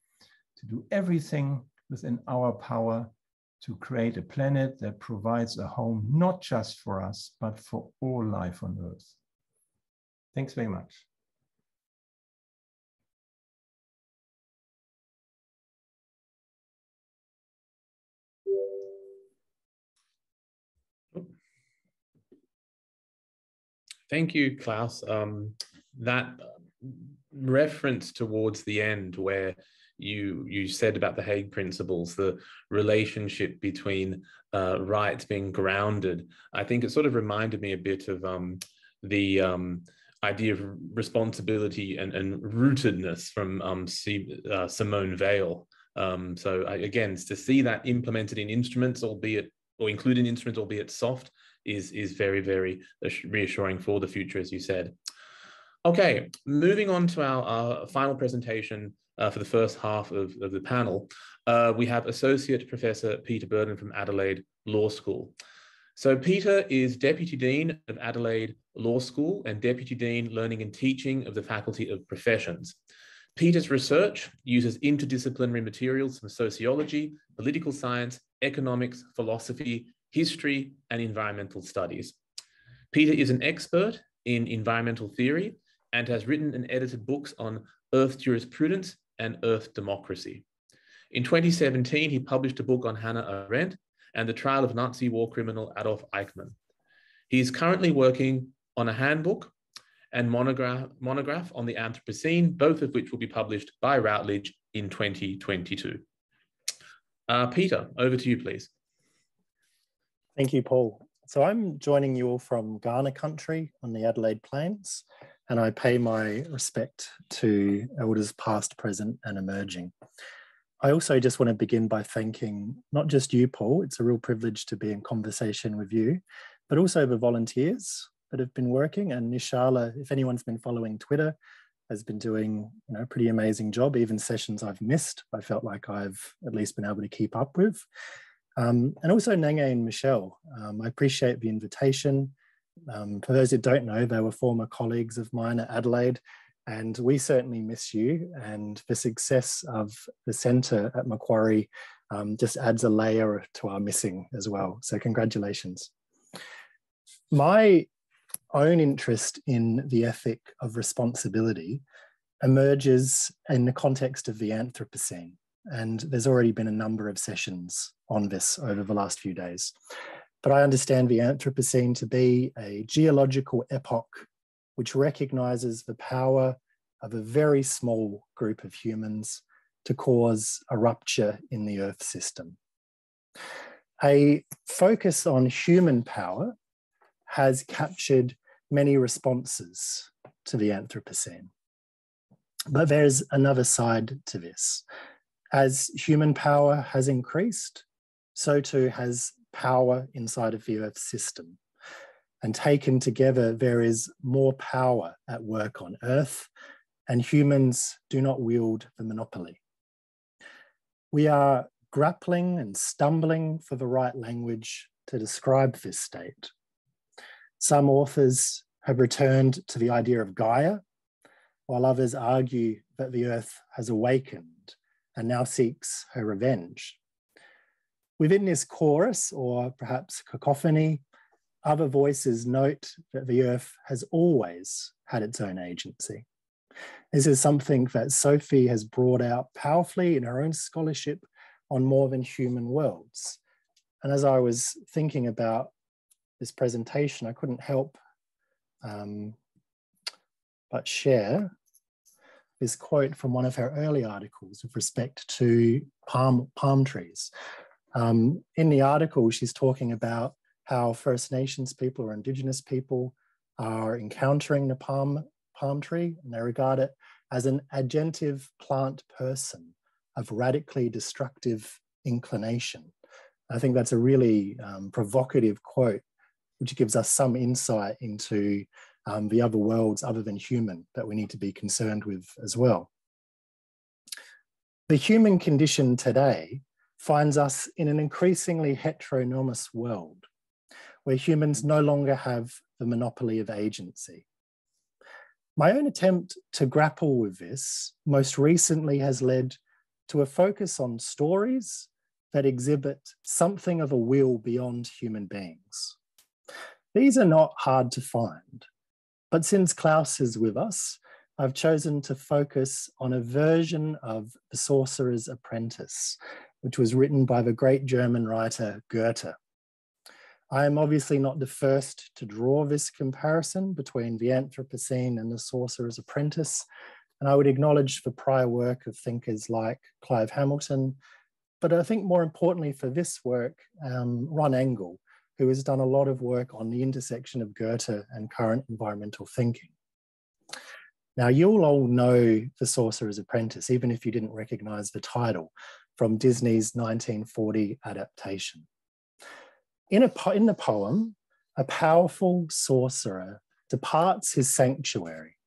to do everything within our power to create a planet that provides a home not just for us, but for all life on Earth. Thanks very much. Thank you, Klaus. That reference towards the end where you said about the HAGUE Principles, the relationship between rights being grounded, I think it sort of reminded me a bit of the idea of responsibility and rootedness from Simone Weil. Again, to see that implemented in instruments, albeit, or included in instruments, albeit soft, is very, very reassuring for the future, as you said. Okay, moving on to our final presentation for the first half of the panel. We have Associate Professor Peter Burton from Adelaide Law School. So Peter is Deputy Dean of Adelaide Law School and Deputy Dean Learning and Teaching of the Faculty of Professions. Peter's research uses interdisciplinary materials from sociology, political science, economics, philosophy, history, and environmental studies. Peter is an expert in environmental theory and has written and edited books on Earth jurisprudence and Earth democracy. In 2017, he published a book on Hannah Arendt and the trial of Nazi war criminal Adolf Eichmann. He is currently working on a handbook and monograph on the Anthropocene, both of which will be published by Routledge in 2022. Peter, over to you, please. Thank you, Paul. So I'm joining you all from Kaurna country on the Adelaide Plains. and I pay my respect to elders past, present, and emerging. I also just want to begin by thanking not just you, Paul, it's a real privilege to be in conversation with you, but also the volunteers that have been working. And Nishala, if anyone's been following Twitter, has been doing a pretty amazing job. Even sessions I've missed, I felt like I've at least been able to keep up with. And also Nenge and Michelle, I appreciate the invitation. For those who don't know, they were former colleagues of mine at Adelaide, and we certainly miss you. And the success of the centre at Macquarie just adds a layer to our missing as well. So congratulations. My own interest in the ethic of responsibility emerges in the context of the Anthropocene. And there's already been a number of sessions on this over the last few days. But I understand the Anthropocene to be a geological epoch which recognises the power of a very small group of humans to cause a rupture in the Earth system. A focus on human power has captured many responses to the Anthropocene. But there's another side to this. As human power has increased, so too has power inside of the Earth system. And taken together, there is more power at work on Earth, and humans do not wield the monopoly. We are grappling and stumbling for the right language to describe this state. Some authors have returned to the idea of Gaia, while others argue that the Earth has awakened and now seeks her revenge. Within this chorus, or perhaps cacophony, other voices note that the Earth has always had its own agency. This is something that Sophie has brought out powerfully in her own scholarship on more than human worlds. And as I was thinking about this presentation, I couldn't help but share this quote from one of her early articles with respect to palm trees. In the article, she's talking about how First Nations people or Indigenous people are encountering the palm tree, and they regard it as an agentive plant person of radically destructive inclination. I think that's a really provocative quote, which gives us some insight into the other worlds other than human that we need to be concerned with as well. The human condition today finds us in an increasingly heteronomous world where humans no longer have the monopoly of agency. My own attempt to grapple with this most recently has led to a focus on stories that exhibit something of a will beyond human beings. These are not hard to find, but since Klaus is with us, I've chosen to focus on a version of The Sorcerer's Apprentice, which was written by the great German writer Goethe. I am obviously not the first to draw this comparison between the Anthropocene and The Sorcerer's Apprentice, and I would acknowledge the prior work of thinkers like Clive Hamilton, but I think more importantly for this work, Ron Engel, who has done a lot of work on the intersection of Goethe and current environmental thinking. Now, you'll all know The Sorcerer's Apprentice, even if you didn't recognize the title, from Disney's 1940 adaptation. In the poem, a powerful sorcerer departs his sanctuary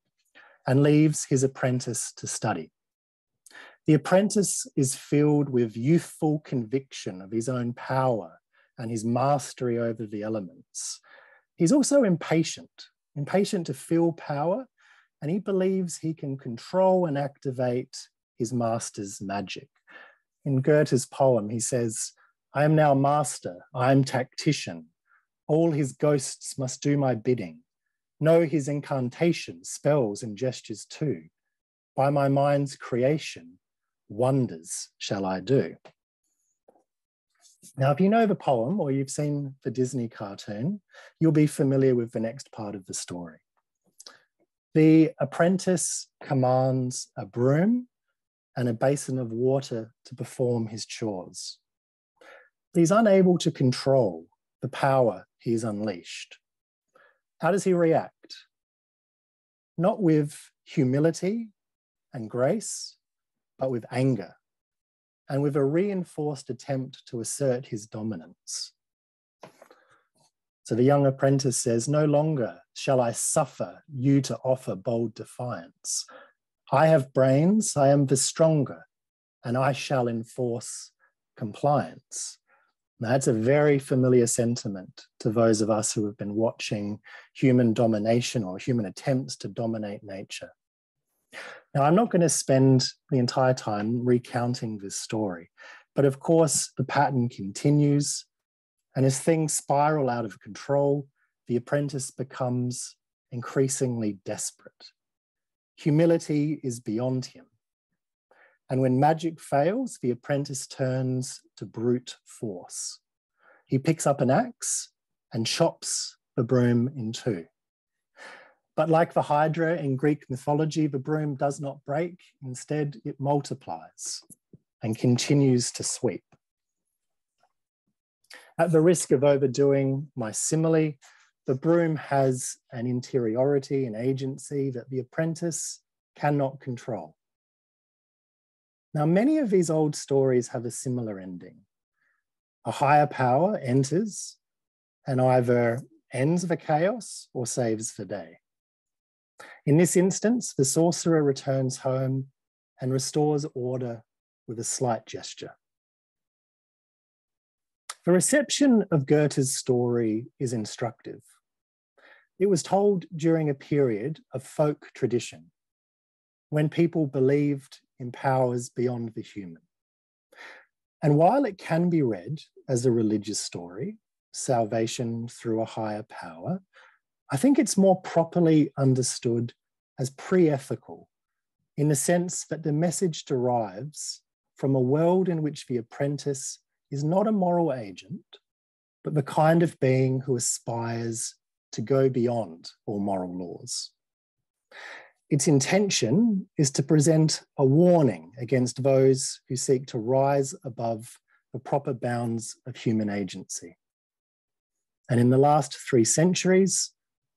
and leaves his apprentice to study. The apprentice is filled with youthful conviction of his own power and his mastery over the elements. He's also impatient to feel power, and he believes he can control and activate his master's magic. In Goethe's poem, he says, "I am now master, I am tactician. All his ghosts must do my bidding. Know his incantations, spells, and gestures too. By my mind's creation, wonders shall I do." Now, if you know the poem or you've seen the Disney cartoon, you'll be familiar with the next part of the story. The apprentice commands a broom and a basin of water to perform his chores. He's unable to control the power he's unleashed. How does he react? not with humility and grace, but with anger, and with a reinforced attempt to assert his dominance. So the young apprentice says, "No longer shall I suffer you to offer bold defiance. I have brains, I am the stronger, and I shall enforce compliance." Now, that's a very familiar sentiment to those of us who have been watching human domination or human attempts to dominate nature. Now, I'm not going to spend the entire time recounting this story, but of course, the pattern continues. And as things spiral out of control, the apprentice becomes increasingly desperate. Humility is beyond him. And when magic fails, the apprentice turns to brute force. He picks up an axe and chops the broom in two. But like the Hydra in Greek mythology, the broom does not break. Instead, it multiplies and continues to sweep. At the risk of overdoing my simile, the broom has an interiority and agency that the apprentice cannot control. Now, many of these old stories have a similar ending. A higher power enters and either ends the chaos or saves the day. In this instance, the sorcerer returns home and restores order with a slight gesture. The reception of Goethe's story is instructive. It was told during a period of folk tradition, when people believed in powers beyond the human. And while it can be read as a religious story, salvation through a higher power, I think it's more properly understood as pre-ethical, in the sense that the message derives from a world in which the apprentice is not a moral agent, but the kind of being who aspires to go beyond all moral laws. Its intention is to present a warning against those who seek to rise above the proper bounds of human agency. And in the last 3 centuries,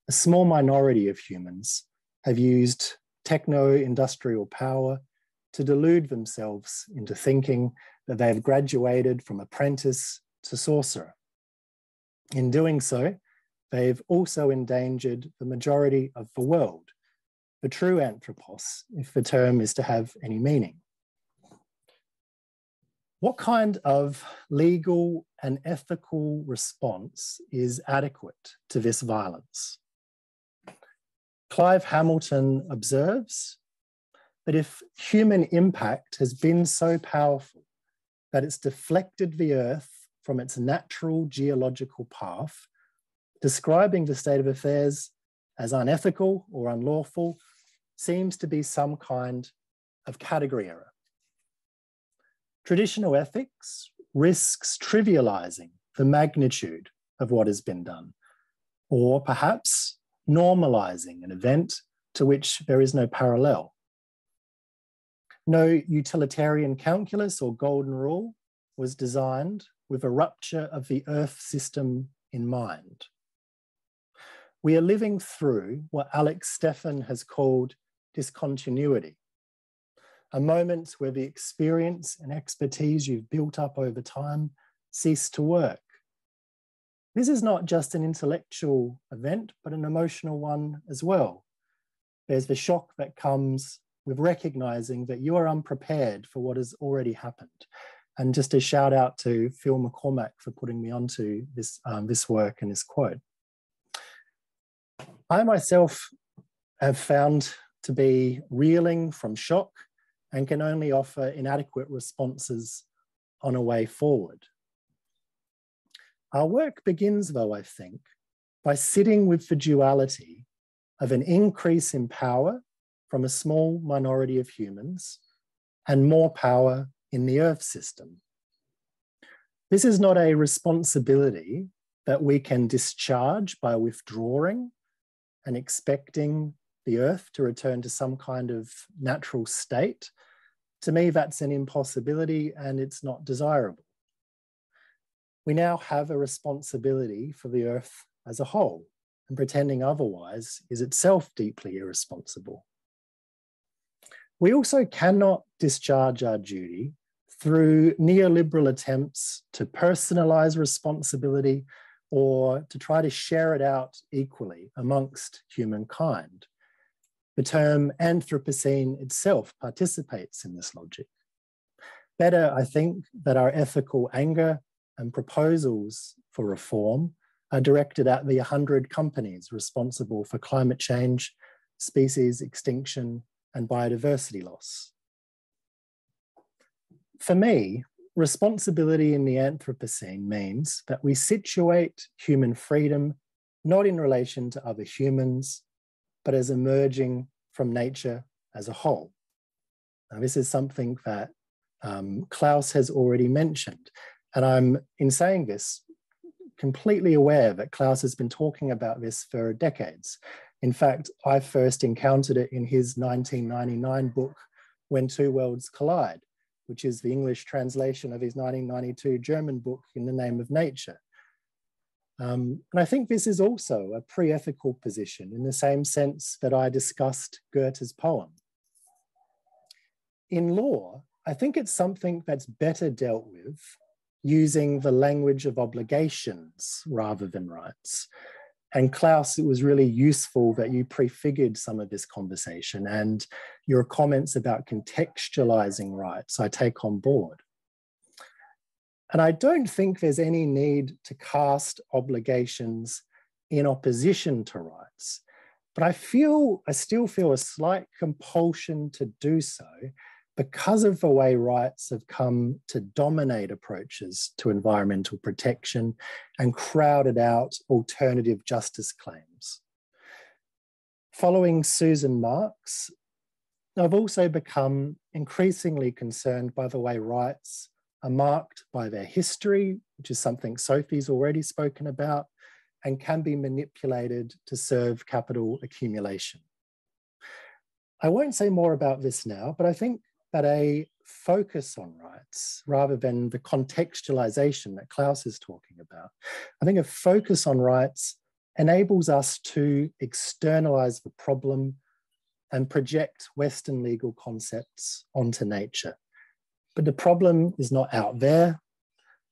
a small minority of humans have used techno-industrial power to delude themselves into thinking that they have graduated from apprentice to sorcerer. In doing so, they've also endangered the majority of the world, the true anthropos, if the term is to have any meaning. What kind of legal and ethical response is adequate to this violence? Clive Hamilton observes that if human impact has been so powerful that it's deflected the earth from its natural geological path, describing the state of affairs as unethical or unlawful seems to be some kind of category error. Traditional ethics risks trivializing the magnitude of what has been done, or perhaps normalizing an event to which there is no parallel. No utilitarian calculus or golden rule was designed with a rupture of the Earth system in mind. We are living through what Alex Stefan has called discontinuity, a moment where the experience and expertise you've built up over time cease to work. This is not just an intellectual event, but an emotional one as well. There's the shock that comes with recognizing that you are unprepared for what has already happened. And just a shout out to Phil McCormack for putting me onto this work and this quote. I myself have found to be reeling from shock and can only offer inadequate responses on a way forward. Our work begins, though, I think, by sitting with the duality of an increase in power from a small minority of humans and more power in the Earth system. This is not a responsibility that we can discharge by withdrawing and expecting the Earth to return to some kind of natural state. To me, that's an impossibility and it's not desirable. We now have a responsibility for the Earth as a whole, and pretending otherwise is itself deeply irresponsible. We also cannot discharge our duty through neoliberal attempts to personalize responsibility or to try to share it out equally amongst humankind. The term Anthropocene itself participates in this logic. Better, I think, that our ethical anger and proposals for reform are directed at the 100 companies responsible for climate change, species extinction, and biodiversity loss. For me, responsibility in the Anthropocene means that we situate human freedom not in relation to other humans, but as emerging from nature as a whole. Now, this is something that Klaus has already mentioned, and I'm, in saying this, completely aware that Klaus has been talking about this for decades. In fact, I first encountered it in his 1999 book, When Two Worlds Collide, which is the English translation of his 1992 German book, In the Name of Nature. And I think this is also a pre-ethical position in the same sense that I discussed Goethe's poem. In law, I think it's something that's better dealt with using the language of obligations rather than rights. And Klaus, it was really useful that you prefigured some of this conversation, and your comments about contextualizing rights I take on board. And I don't think there's any need to cast obligations in opposition to rights, but I still feel a slight compulsion to do so because of the way rights have come to dominate approaches to environmental protection and crowded out alternative justice claims. Following Susan Marks, I've also become increasingly concerned by the way rights are marked by their history, which is something Sophie's already spoken about, and can be manipulated to serve capital accumulation. I won't say more about this now, but I think that a focus on rights, rather than the contextualization that Klaus is talking about, I think a focus on rights enables us to externalize the problem and project Western legal concepts onto nature. But the problem is not out there.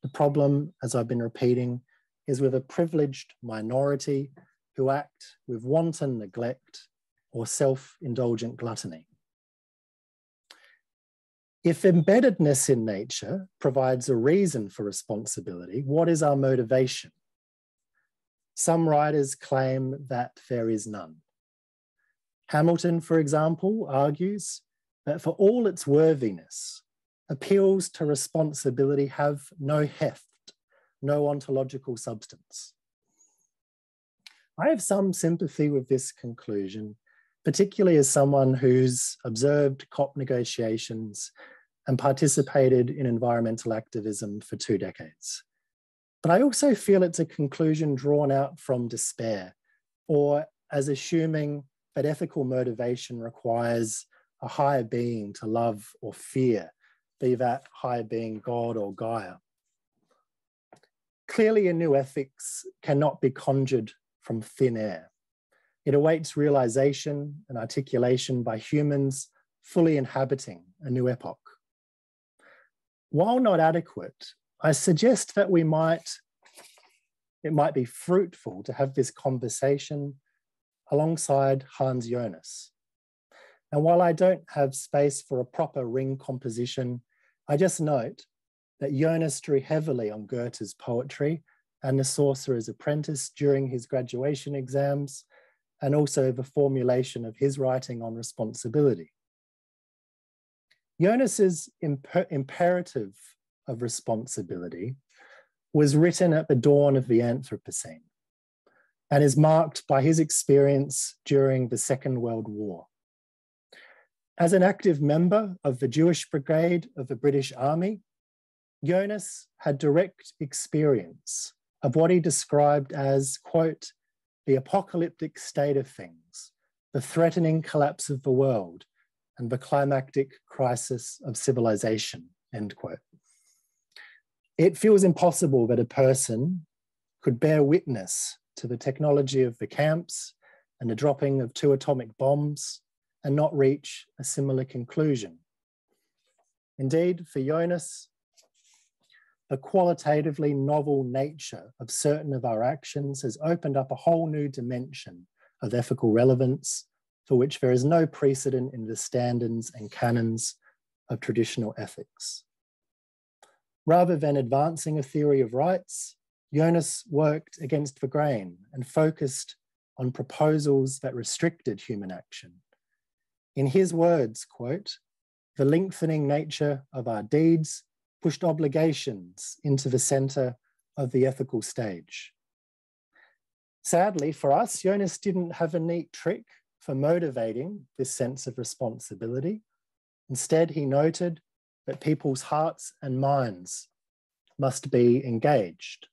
The problem, as I've been repeating, is with a privileged minority who act with wanton neglect or self-indulgent gluttony. If embeddedness in nature provides a reason for responsibility, what is our motivation? Some writers claim that there is none. Hamilton, for example, argues that for all its worthiness, appeals to responsibility have no heft, no ontological substance. I have some sympathy with this conclusion, particularly as someone who's observed COP negotiations and participated in environmental activism for 2 decades. But I also feel it's a conclusion drawn out from despair, or as assuming that ethical motivation requires a higher being to love or fear, be that higher being God or Gaia. Clearly, a new ethics cannot be conjured from thin air. It awaits realization and articulation by humans fully inhabiting a new epoch. While not adequate, I suggest that it might be fruitful to have this conversation alongside Hans Jonas. And while I don't have space for a proper ring composition, I just note that Jonas drew heavily on Goethe's poetry and the Sorcerer's Apprentice during his graduation exams, and also the formulation of his writing on responsibility. Jonas's imperative of responsibility was written at the dawn of the Anthropocene and is marked by his experience during the Second World War. As an active member of the Jewish Brigade of the British Army, Jonas had direct experience of what he described as, quote, the apocalyptic state of things, the threatening collapse of the world, and the climactic crisis of civilization, end quote. It feels impossible that a person could bear witness to the technology of the camps and the dropping of 2 atomic bombs and not reach a similar conclusion. Indeed, for Jonas, the qualitatively novel nature of certain of our actions has opened up a whole new dimension of ethical relevance for which there is no precedent in the standards and canons of traditional ethics. Rather than advancing a theory of rights, Jonas worked against the grain and focused on proposals that restricted human action. In his words, quote, "The lengthening nature of our deeds pushed obligations into the center of the ethical stage." Sadly for us, Jonas didn't have a neat trick for motivating this sense of responsibility. Instead, he noted that people's hearts and minds must be engaged.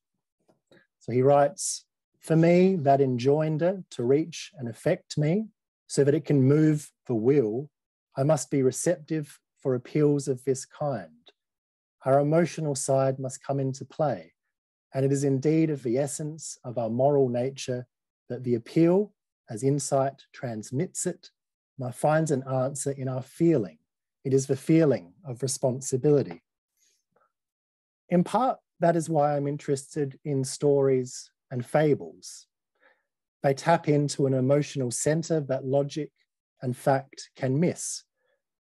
So he writes, "For me, that enjoinder to reach and affect me so that it can move the will, I must be receptive for appeals of this kind. Our emotional side must come into play, and it is indeed of the essence of our moral nature that the appeal, as insight transmits it, finds an answer in our feeling. It is the feeling of responsibility." In part, that is why I'm interested in stories and fables. They tap into an emotional center that logic and fact can miss.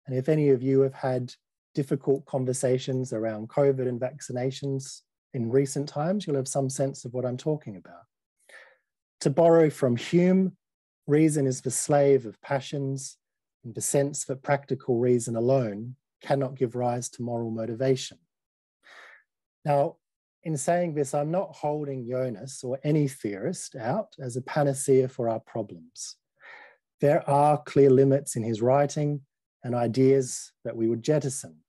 And if any of you have had difficult conversations around COVID and vaccinations in recent times, you'll have some sense of what I'm talking about. To borrow from Hume, reason is the slave of passions, in the sense that practical reason alone cannot give rise to moral motivation. Now, in saying this, I'm not holding Jonas or any theorist out as a panacea for our problems. There are clear limits in his writing and ideas that we would jettison.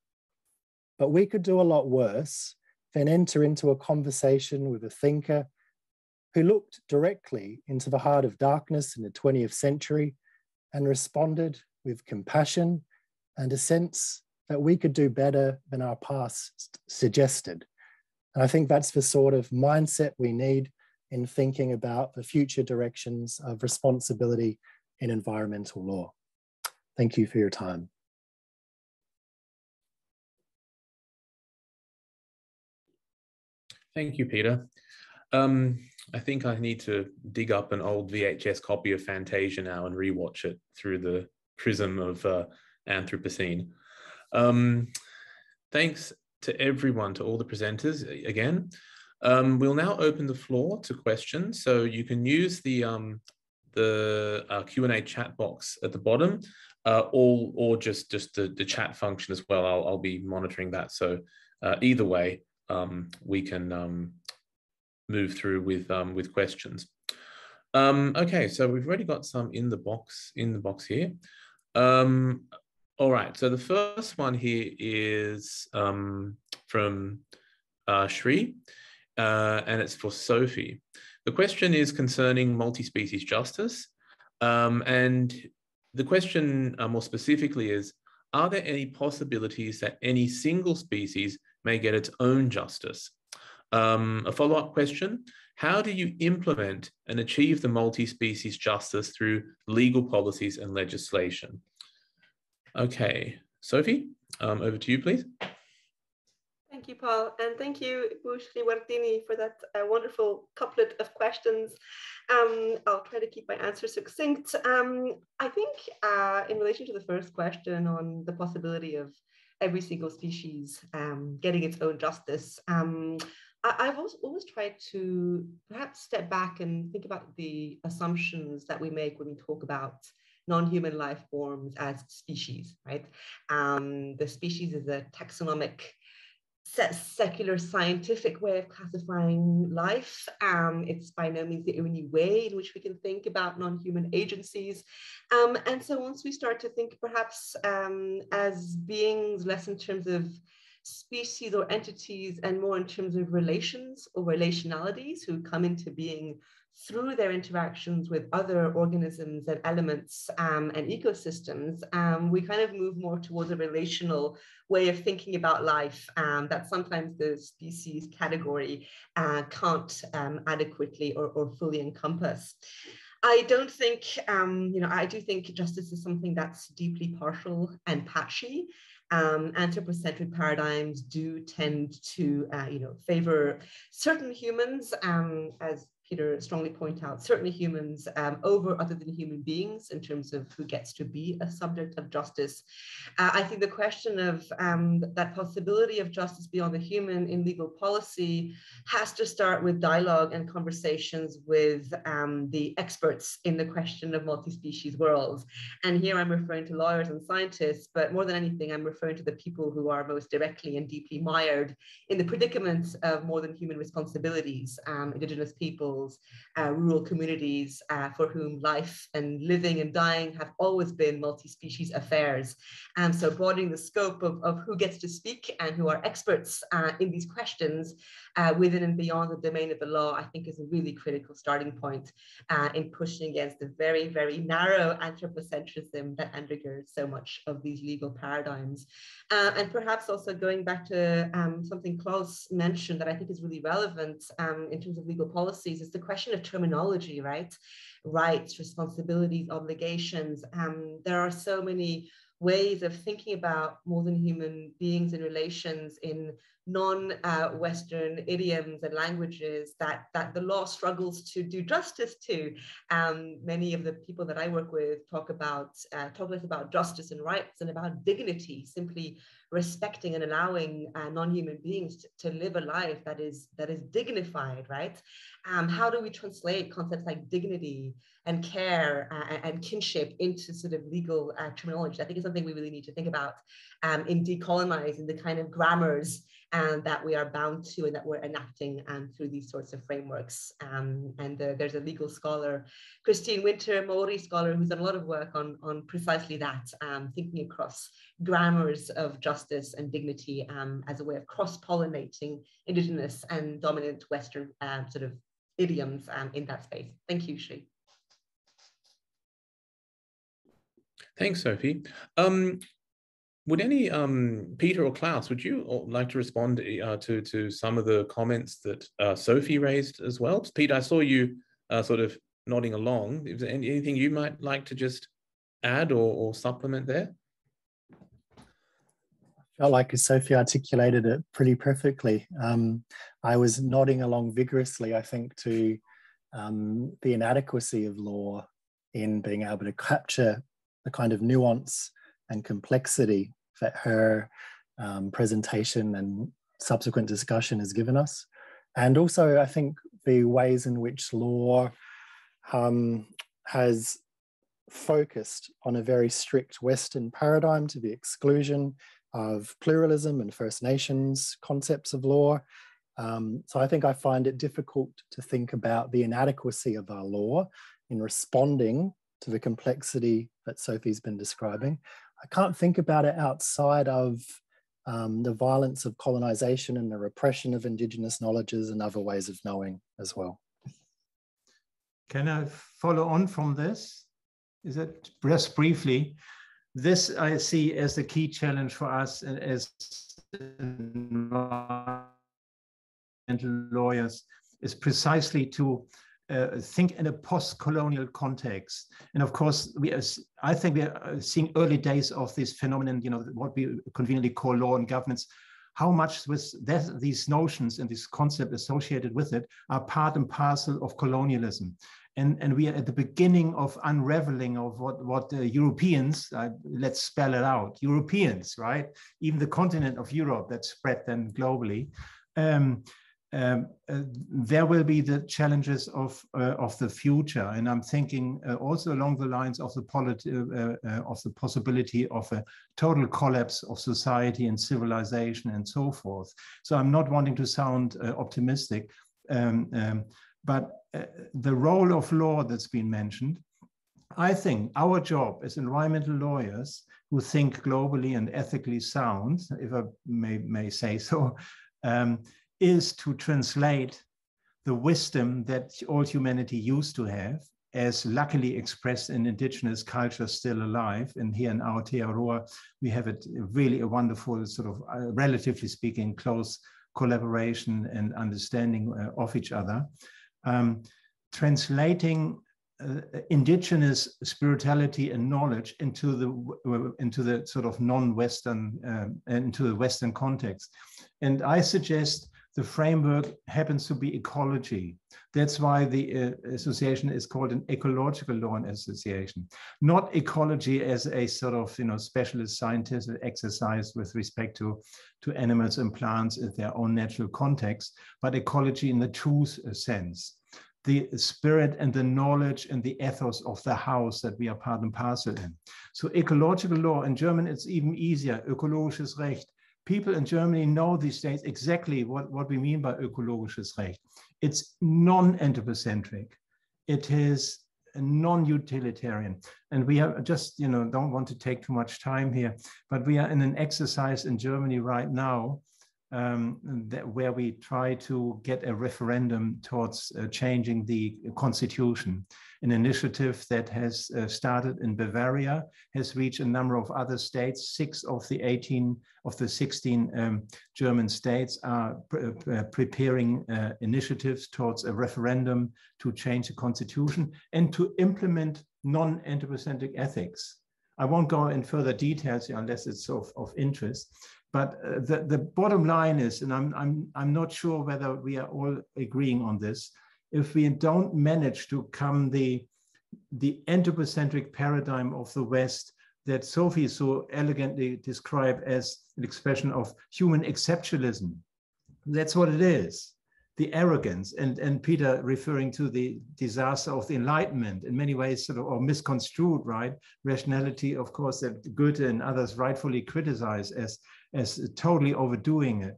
But we could do a lot worse than enter into a conversation with a thinker who looked directly into the heart of darkness in the 20th century and responded with compassion and a sense that we could do better than our past suggested. And I think that's the sort of mindset we need in thinking about the future directions of responsibility in environmental law. Thank you for your time. Thank you, Peter. I think I need to dig up an old VHS copy of Fantasia now and rewatch it through the prism of Anthropocene. Thanks to everyone, to all the presenters again. We'll now open the floor to questions. So you can use the Q&A chat box at the bottom, or just the chat function as well. I'll be monitoring that. So either way, we can move through with questions. Okay, so we've already got some in the box here. All right, so the first one here is from Shri, and it's for Sophie. The question is concerning multi-species justice, and the question more specifically is, are there any possibilities that any single species may get its own justice? A follow-up question, how do you implement and achieve the multi-species justice through legal policies and legislation? Okay, Sophie, over to you, please. Thank you, Paul, and thank you, Bushri Wardini, for that wonderful couplet of questions. I'll try to keep my answer succinct. I think in relation to the first question on the possibility of every single species getting its own justice, I've always tried to perhaps step back and think about the assumptions that we make when we talk about non-human life forms as species, right? The species is a taxonomic, secular scientific way of classifying life. It's by no means the only way in which we can think about non-human agencies. And so once we start to think perhaps as beings less in terms of species or entities, and more in terms of relations or relationalities who come into being through their interactions with other organisms and elements and ecosystems, we kind of move more towards a relational way of thinking about life that sometimes the species category can't adequately or fully encompass. I don't think, I do think justice is something that's deeply partial and patchy. Anthropocentric paradigms do tend to, favor certain humans, as Peter strongly pointed out, certainly humans over other than human beings in terms of who gets to be a subject of justice. I think the question of that possibility of justice beyond the human in legal policy has to start with dialogue and conversations with the experts in the question of multi-species worlds. And here I'm referring to lawyers and scientists, but more than anything, I'm referring to the people who are most directly and deeply mired in the predicaments of more than human responsibilities, Indigenous peoples, rural communities for whom life and living and dying have always been multi-species affairs. And so broadening the scope of who gets to speak and who are experts in these questions within and beyond the domain of the law, I think is a really critical starting point in pushing against the very, very narrow anthropocentrism that undergirds so much of these legal paradigms. And perhaps also going back to something Klaus mentioned that I think is really relevant in terms of legal policies is the question of terminology, right? Rights, responsibilities, obligations. There are so many ways of thinking about more than human beings and relations in non-Western idioms and languages that the law struggles to do justice to. Many of the people that I work with talk less about justice and rights and about dignity, simply respecting and allowing non-human beings to live a life that is dignified, right? How do we translate concepts like dignity and care and kinship into sort of legal terminology? I think it's something we really need to think about in decolonizing the kind of grammars that we are bound to and that we're enacting through these sorts of frameworks. There's a legal scholar, Christine Winter, Maori scholar, who's done a lot of work on precisely that, thinking across grammars of justice and dignity as a way of cross-pollinating Indigenous and dominant Western sort of idioms in that space. Thank you, Shri. Thanks, Sophie. Would any, Peter or Klaus, would you like to respond to some of the comments that Sophie raised as well? Peter, I saw you sort of nodding along. Is there anything you might like to just add or supplement there? I felt like Sophie articulated it pretty perfectly. I was nodding along vigorously, I think, to the inadequacy of law in being able to capture the kind of nuance and complexity that her presentation and subsequent discussion has given us. And also, I think the ways in which law has focused on a very strict Western paradigm to the exclusion of pluralism and First Nations concepts of law. So I think I find it difficult to think about the inadequacy of our law in responding to the complexity that Sophie's been describing. I can't think about it outside of the violence of colonization and the repression of Indigenous knowledges and other ways of knowing as well. Can I follow on from this? Is it just briefly? This I see as the key challenge for us as environmental lawyers, is precisely to think in a post-colonial context. And of course, I think we are seeing early days of this phenomenon, what we conveniently call law and governance, how much with these notions and this concept associated with it are part and parcel of colonialism. And we are at the beginning of unraveling of what the Europeans, let's spell it out, Europeans, right? Even the continent of Europe that spread then globally. There will be the challenges of the future, and I'm thinking also along the lines of the possibility of a total collapse of society and civilization and so forth. So I'm not wanting to sound optimistic, but the role of law that's been mentioned, I think our job as environmental lawyers who think globally and ethically sound, if I may say so, is to translate the wisdom that all humanity used to have, as luckily expressed in indigenous culture still alive. And here in Aotearoa, we have really a wonderful sort of, relatively speaking, close collaboration and understanding of each other. Translating indigenous spirituality and knowledge into the sort of non-Western, into the Western context. And I suggest the framework happens to be ecology. That's why the association is called an ecological law association, not ecology as a sort of, you know, specialist scientific exercise with respect to animals and plants in their own natural context, but ecology in the true sense. The spirit and the knowledge and the ethos of the house that we are part and parcel in. So ecological law, in German, it's even easier, ökologisches Recht. People in Germany know these days exactly what we mean by ökologisches Recht. It's non-anthropocentric. It is non-utilitarian. And we are just, you know, don't want to take too much time here, but we are in an exercise in Germany right now where we try to get a referendum towards changing the constitution. An initiative that has started in Bavaria, has reached a number of other states. 6 of the 16 German states are preparing initiatives towards a referendum to change the constitution and to implement non-anthropocentric ethics. I won't go in further details here unless it's of interest. But the bottom line is, and I'm not sure whether we are all agreeing on this, if we don't manage to come the anthropocentric paradigm of the West that Sophie so elegantly described as an expression of human exceptionalism, that's what it is. The arrogance, and Peter referring to the disaster of the Enlightenment, in many ways sort of, or misconstrued, right? Rationality, of course, that Goethe and others rightfully criticize as totally overdoing it.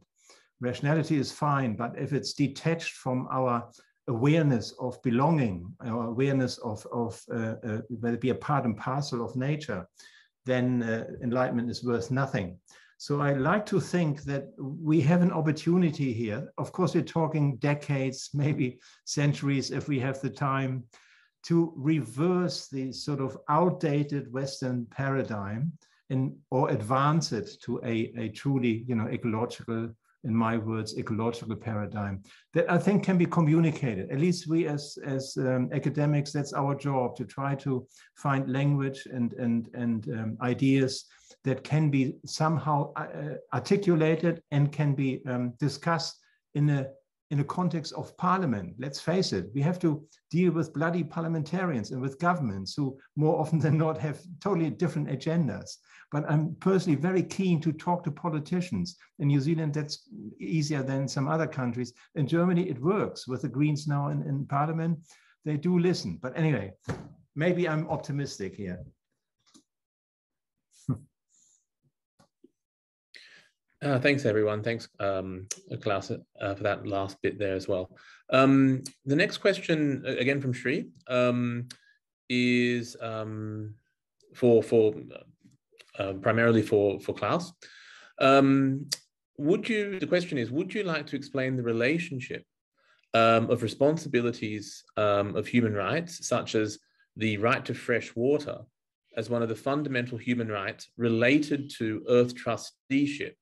Rationality is fine, but if it's detached from our awareness of belonging, our awareness of whether it be a part and parcel of nature, then enlightenment is worth nothing. So I like to think that we have an opportunity here. Of course, we're talking decades, maybe centuries, if we have the time, to reverse the sort of outdated Western paradigm or advance it to a truly, you know, ecological, in my words, ecological paradigm that I think can be communicated. At least we as academics, that's our job, to try to find language and ideas that can be somehow articulated and can be discussed in a context of parliament. Let's face it, we have to deal with bloody parliamentarians and with governments who more often than not have totally different agendas. But I'm personally very keen to talk to politicians. In New Zealand, that's easier than some other countries. In Germany, it works with the Greens now in parliament. They do listen. But anyway, maybe I'm optimistic here. Thanks, everyone. Thanks, Klaus, for that last bit there as well. The next question, again from Shri, is primarily for Klaus. The question is, would you like to explain the relationship of responsibilities of human rights, such as the right to fresh water, as one of the fundamental human rights related to Earth trusteeship?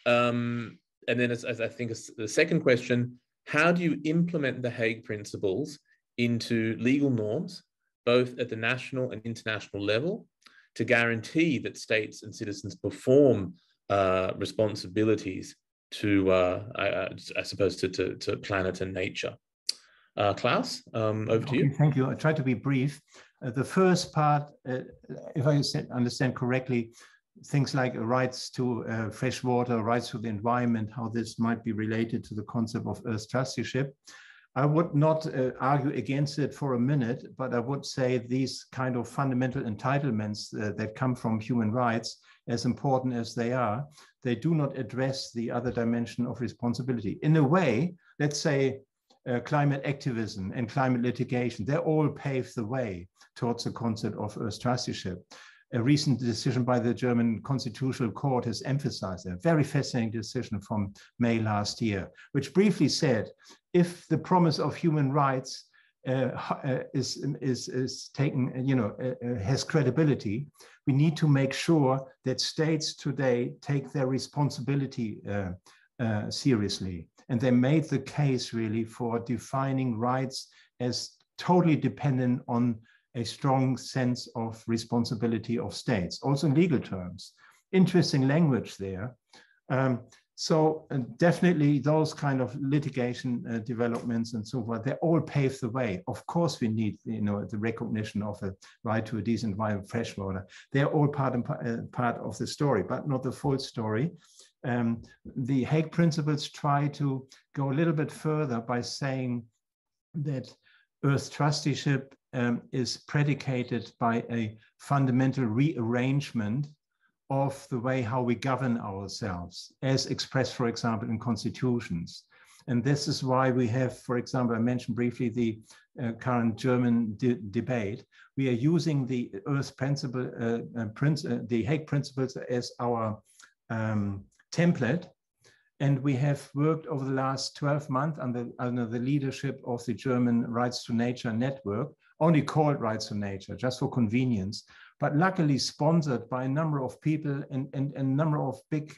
And then as I think the second question, how do you implement the Hague Principles into legal norms, both at the national and international level, to guarantee that states and citizens perform responsibilities to, I suppose, to planet and nature? Klaus, over to you. Thank you. I try to be brief. The first part, if I understand correctly, things like rights to fresh water, rights to the environment, how this might be related to the concept of Earth trusteeship. I would not argue against it for a minute, but I would say these kind of fundamental entitlements that come from human rights, as important as they are, they do not address the other dimension of responsibility. In a way, let's say, climate activism and climate litigation, they all paved the way towards the concept of Earth trusteeship. A recent decision by the German Constitutional Court has emphasized a very fascinating decision from May last year, which briefly said, if the promise of human rights is taken, has credibility, we need to make sure that states today take their responsibility seriously. And they made the case really for defining rights as totally dependent on a strong sense of responsibility of states, also in legal terms. Interesting language there. So definitely those kind of litigation developments and so forth, they all pave the way. Of course, we need the recognition of a right to a decent environment, fresh water. They're all part of the story, but not the full story. The Hague Principles try to go a little bit further by saying that Earth trusteeship is predicated by a fundamental rearrangement of the way how we govern ourselves, as expressed, for example, in constitutions. And this is why we have, for example, I mentioned briefly the current German debate. We are using the Earth Principle, the Hague Principles as our template. And we have worked over the last 12 months under the leadership of the German Rights to Nature Network, only called Rights to Nature, just for convenience, but luckily sponsored by a number of people and a number of big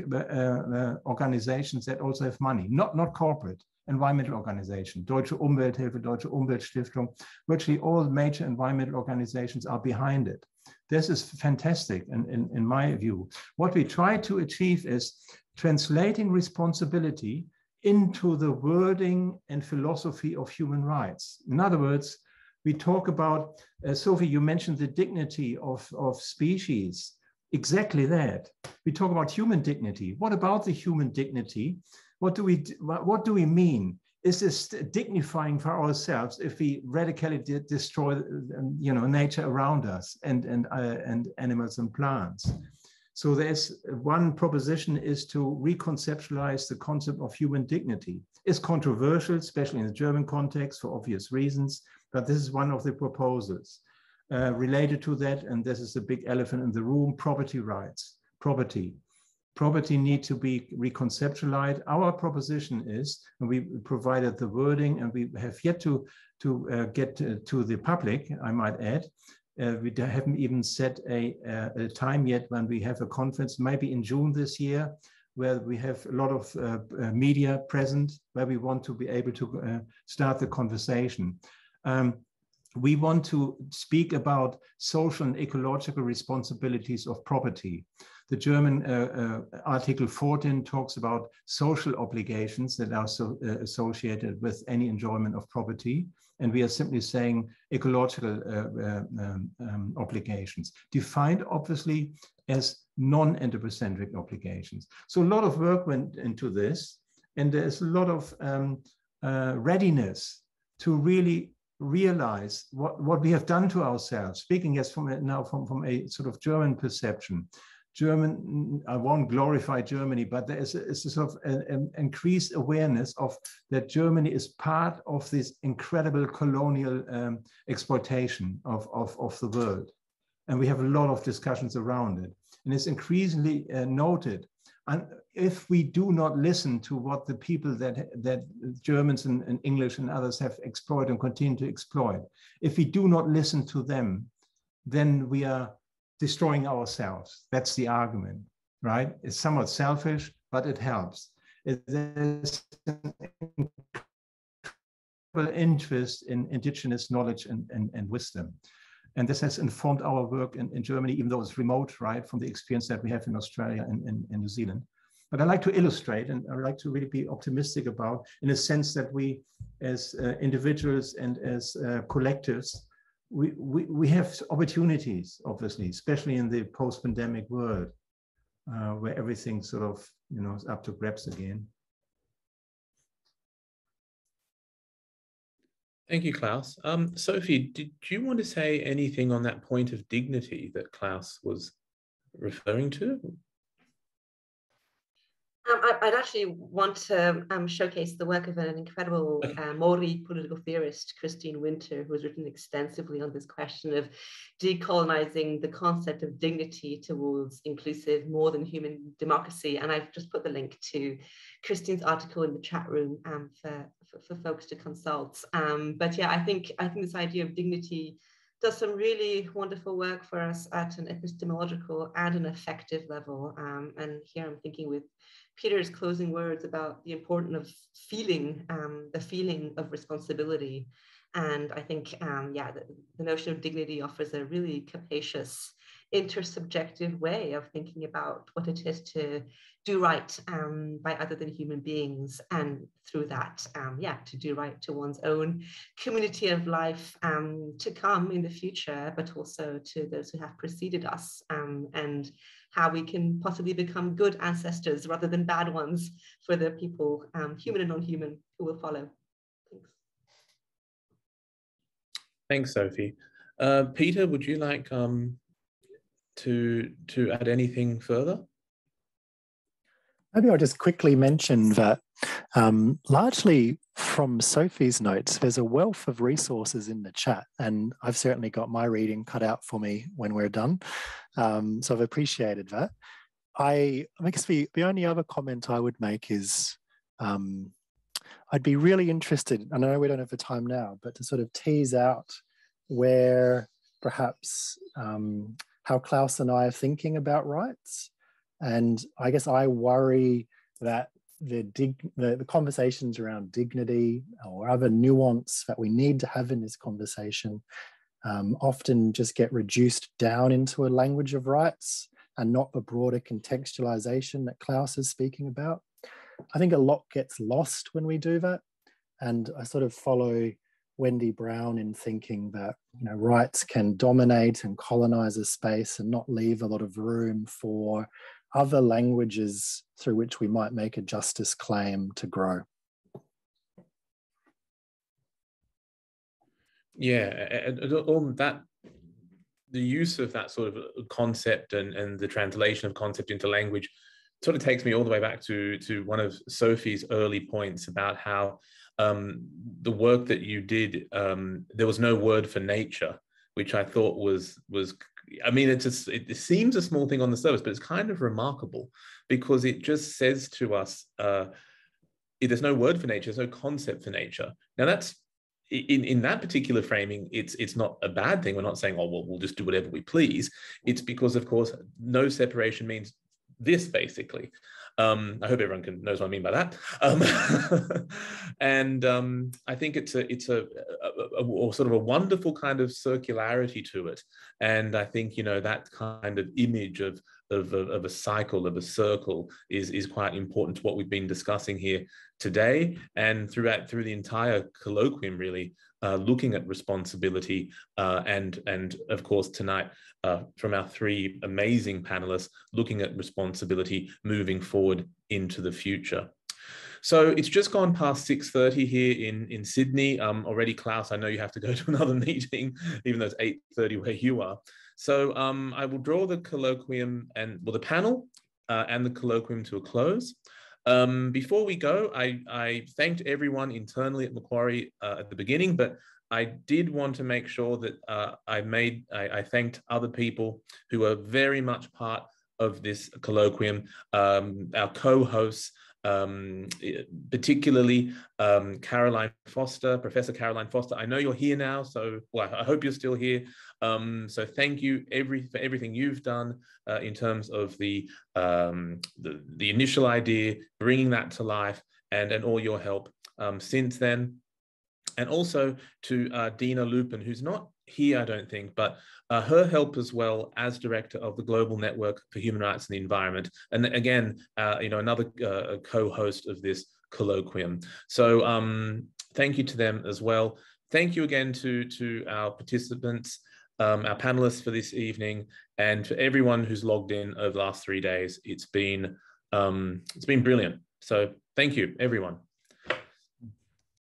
organizations that also have money, not corporate, environmental organizations, Deutsche Umwelthilfe, Deutsche Umweltstiftung, virtually all major environmental organizations are behind it. This is fantastic in my view. What we try to achieve is translating responsibility into the wording and philosophy of human rights. In other words, we talk about, Sophie, you mentioned the dignity of species. Exactly that. We talk about human dignity. What about the human dignity? What do we mean? Is this dignifying for ourselves if we radically destroy nature around us and animals and plants? So there's one proposition is to reconceptualize the concept of human dignity. It's controversial, especially in the German context for obvious reasons, but this is one of the proposals. Related to that, and this is the big elephant in the room, property rights, property. Property need to be reconceptualized. Our proposition is, and we provided the wording, and we have yet to get to the public, I might add. We haven't even set a time yet when we have a conference, maybe in June this year, where we have a lot of media present, where we want to be able to start the conversation. We want to speak about social and ecological responsibilities of property. The German Article 14 talks about social obligations that are associated with any enjoyment of property. And we are simply saying ecological obligations, defined obviously as non-anthropocentric obligations. So a lot of work went into this, and there's a lot of readiness to really realize what we have done to ourselves, speaking as from a sort of German perception. I won't glorify Germany, but there is a sort of an increased awareness of that Germany is part of this incredible colonial exploitation of the world. And we have a lot of discussions around it. And it's increasingly noted. And if we do not listen to what the people that Germans and English and others have exploited and continue to exploit, if we do not listen to them, then we are destroying ourselves. That's the argument, right? It's somewhat selfish, but it helps. There's an incredible interest in indigenous knowledge and wisdom. And this has informed our work in Germany, even though it's remote, right, from the experience that we have in Australia and New Zealand. But I like to illustrate, and I like to really be optimistic about, in a sense that we, as individuals and as collectives, we have opportunities, obviously, especially in the post-pandemic world, where everything sort of, is up to grabs again. Thank you, Klaus. Sophie, did you want to say anything on that point of dignity that Klaus was referring to? I'd actually want to showcase the work of an incredible Maori political theorist, Christine Winter, who has written extensively on this question of decolonizing the concept of dignity towards inclusive, more than human democracy. And I've just put the link to Christine's article in the chat room for folks to consult. But yeah, I think this idea of dignity does some really wonderful work for us at an epistemological and an affective level. And here I'm thinking with Peter's closing words about the importance of feeling, the feeling of responsibility. And I think, yeah, the notion of dignity offers a really capacious, intersubjective way of thinking about what it is to do right by other than human beings, and through that, yeah, to do right to one's own community of life to come in the future, but also to those who have preceded us, and how we can possibly become good ancestors rather than bad ones for the people, human and non-human, who will follow. Thanks. Thanks, Sophie. Peter, would you like to add anything further? Maybe I'll just quickly mention that largely from Sophie's notes, there's a wealth of resources in the chat, and I've certainly got my reading cut out for me when we're done. So I've appreciated that. I guess the only other comment I would make is I'd be really interested, and I know we don't have the time now, but to sort of tease out where perhaps how Klaus and I are thinking about rights. And I guess I worry that the conversations around dignity or other nuance that we need to have in this conversation often just get reduced down into a language of rights and not the broader contextualization that Klaus is speaking about. I think a lot gets lost when we do that. And I sort of follow Wendy Brown in thinking that, you know, rights can dominate and colonize a space and not leave a lot of room for other languages through which we might make a justice claim to grow. Yeah, and that the use of that sort of concept and the translation of concept into language sort of takes me all the way back to one of Sophie's early points about how the work that you did, there was no word for nature, which I thought was I mean, it seems a small thing on the surface, but it's kind of remarkable because it just says to us, there's no word for nature, there's no concept for nature. Now that's, in that particular framing, it's not a bad thing. We're not saying, oh, well, we'll just do whatever we please. It's because, of course, no separation means this, basically. I hope everyone knows what I mean by that. And I think it's a sort of a wonderful kind of circularity to it. And I think, you know, that kind of image of a cycle, of a circle is quite important to what we've been discussing here today and through the entire colloquium, really, looking at responsibility and of course tonight from our three amazing panelists, looking at responsibility moving forward into the future. So it's just gone past 6:30 here in Sydney. Already, Klaus, I know you have to go to another meeting, even though it's 8:30 where you are. So I will draw the colloquium the panel and the colloquium to a close. Before we go, I thanked everyone internally at Macquarie at the beginning, but I did want to make sure that I thanked other people who are very much part of this colloquium, our co-hosts, particularly Caroline Foster, Professor Caroline Foster. I know you're here now, so well, I hope you're still here. So thank you for everything you've done in terms of the initial idea, bringing that to life, and all your help since then. And also to Dina Lupin, who's not here, I don't think, but her help as well as director of the Global Network for Human Rights and the Environment. And again, you know, another co-host of this colloquium. So thank you to them as well. Thank you again to our participants, our panelists for this evening, and to everyone who's logged in over the last 3 days. It's been brilliant. So thank you, everyone.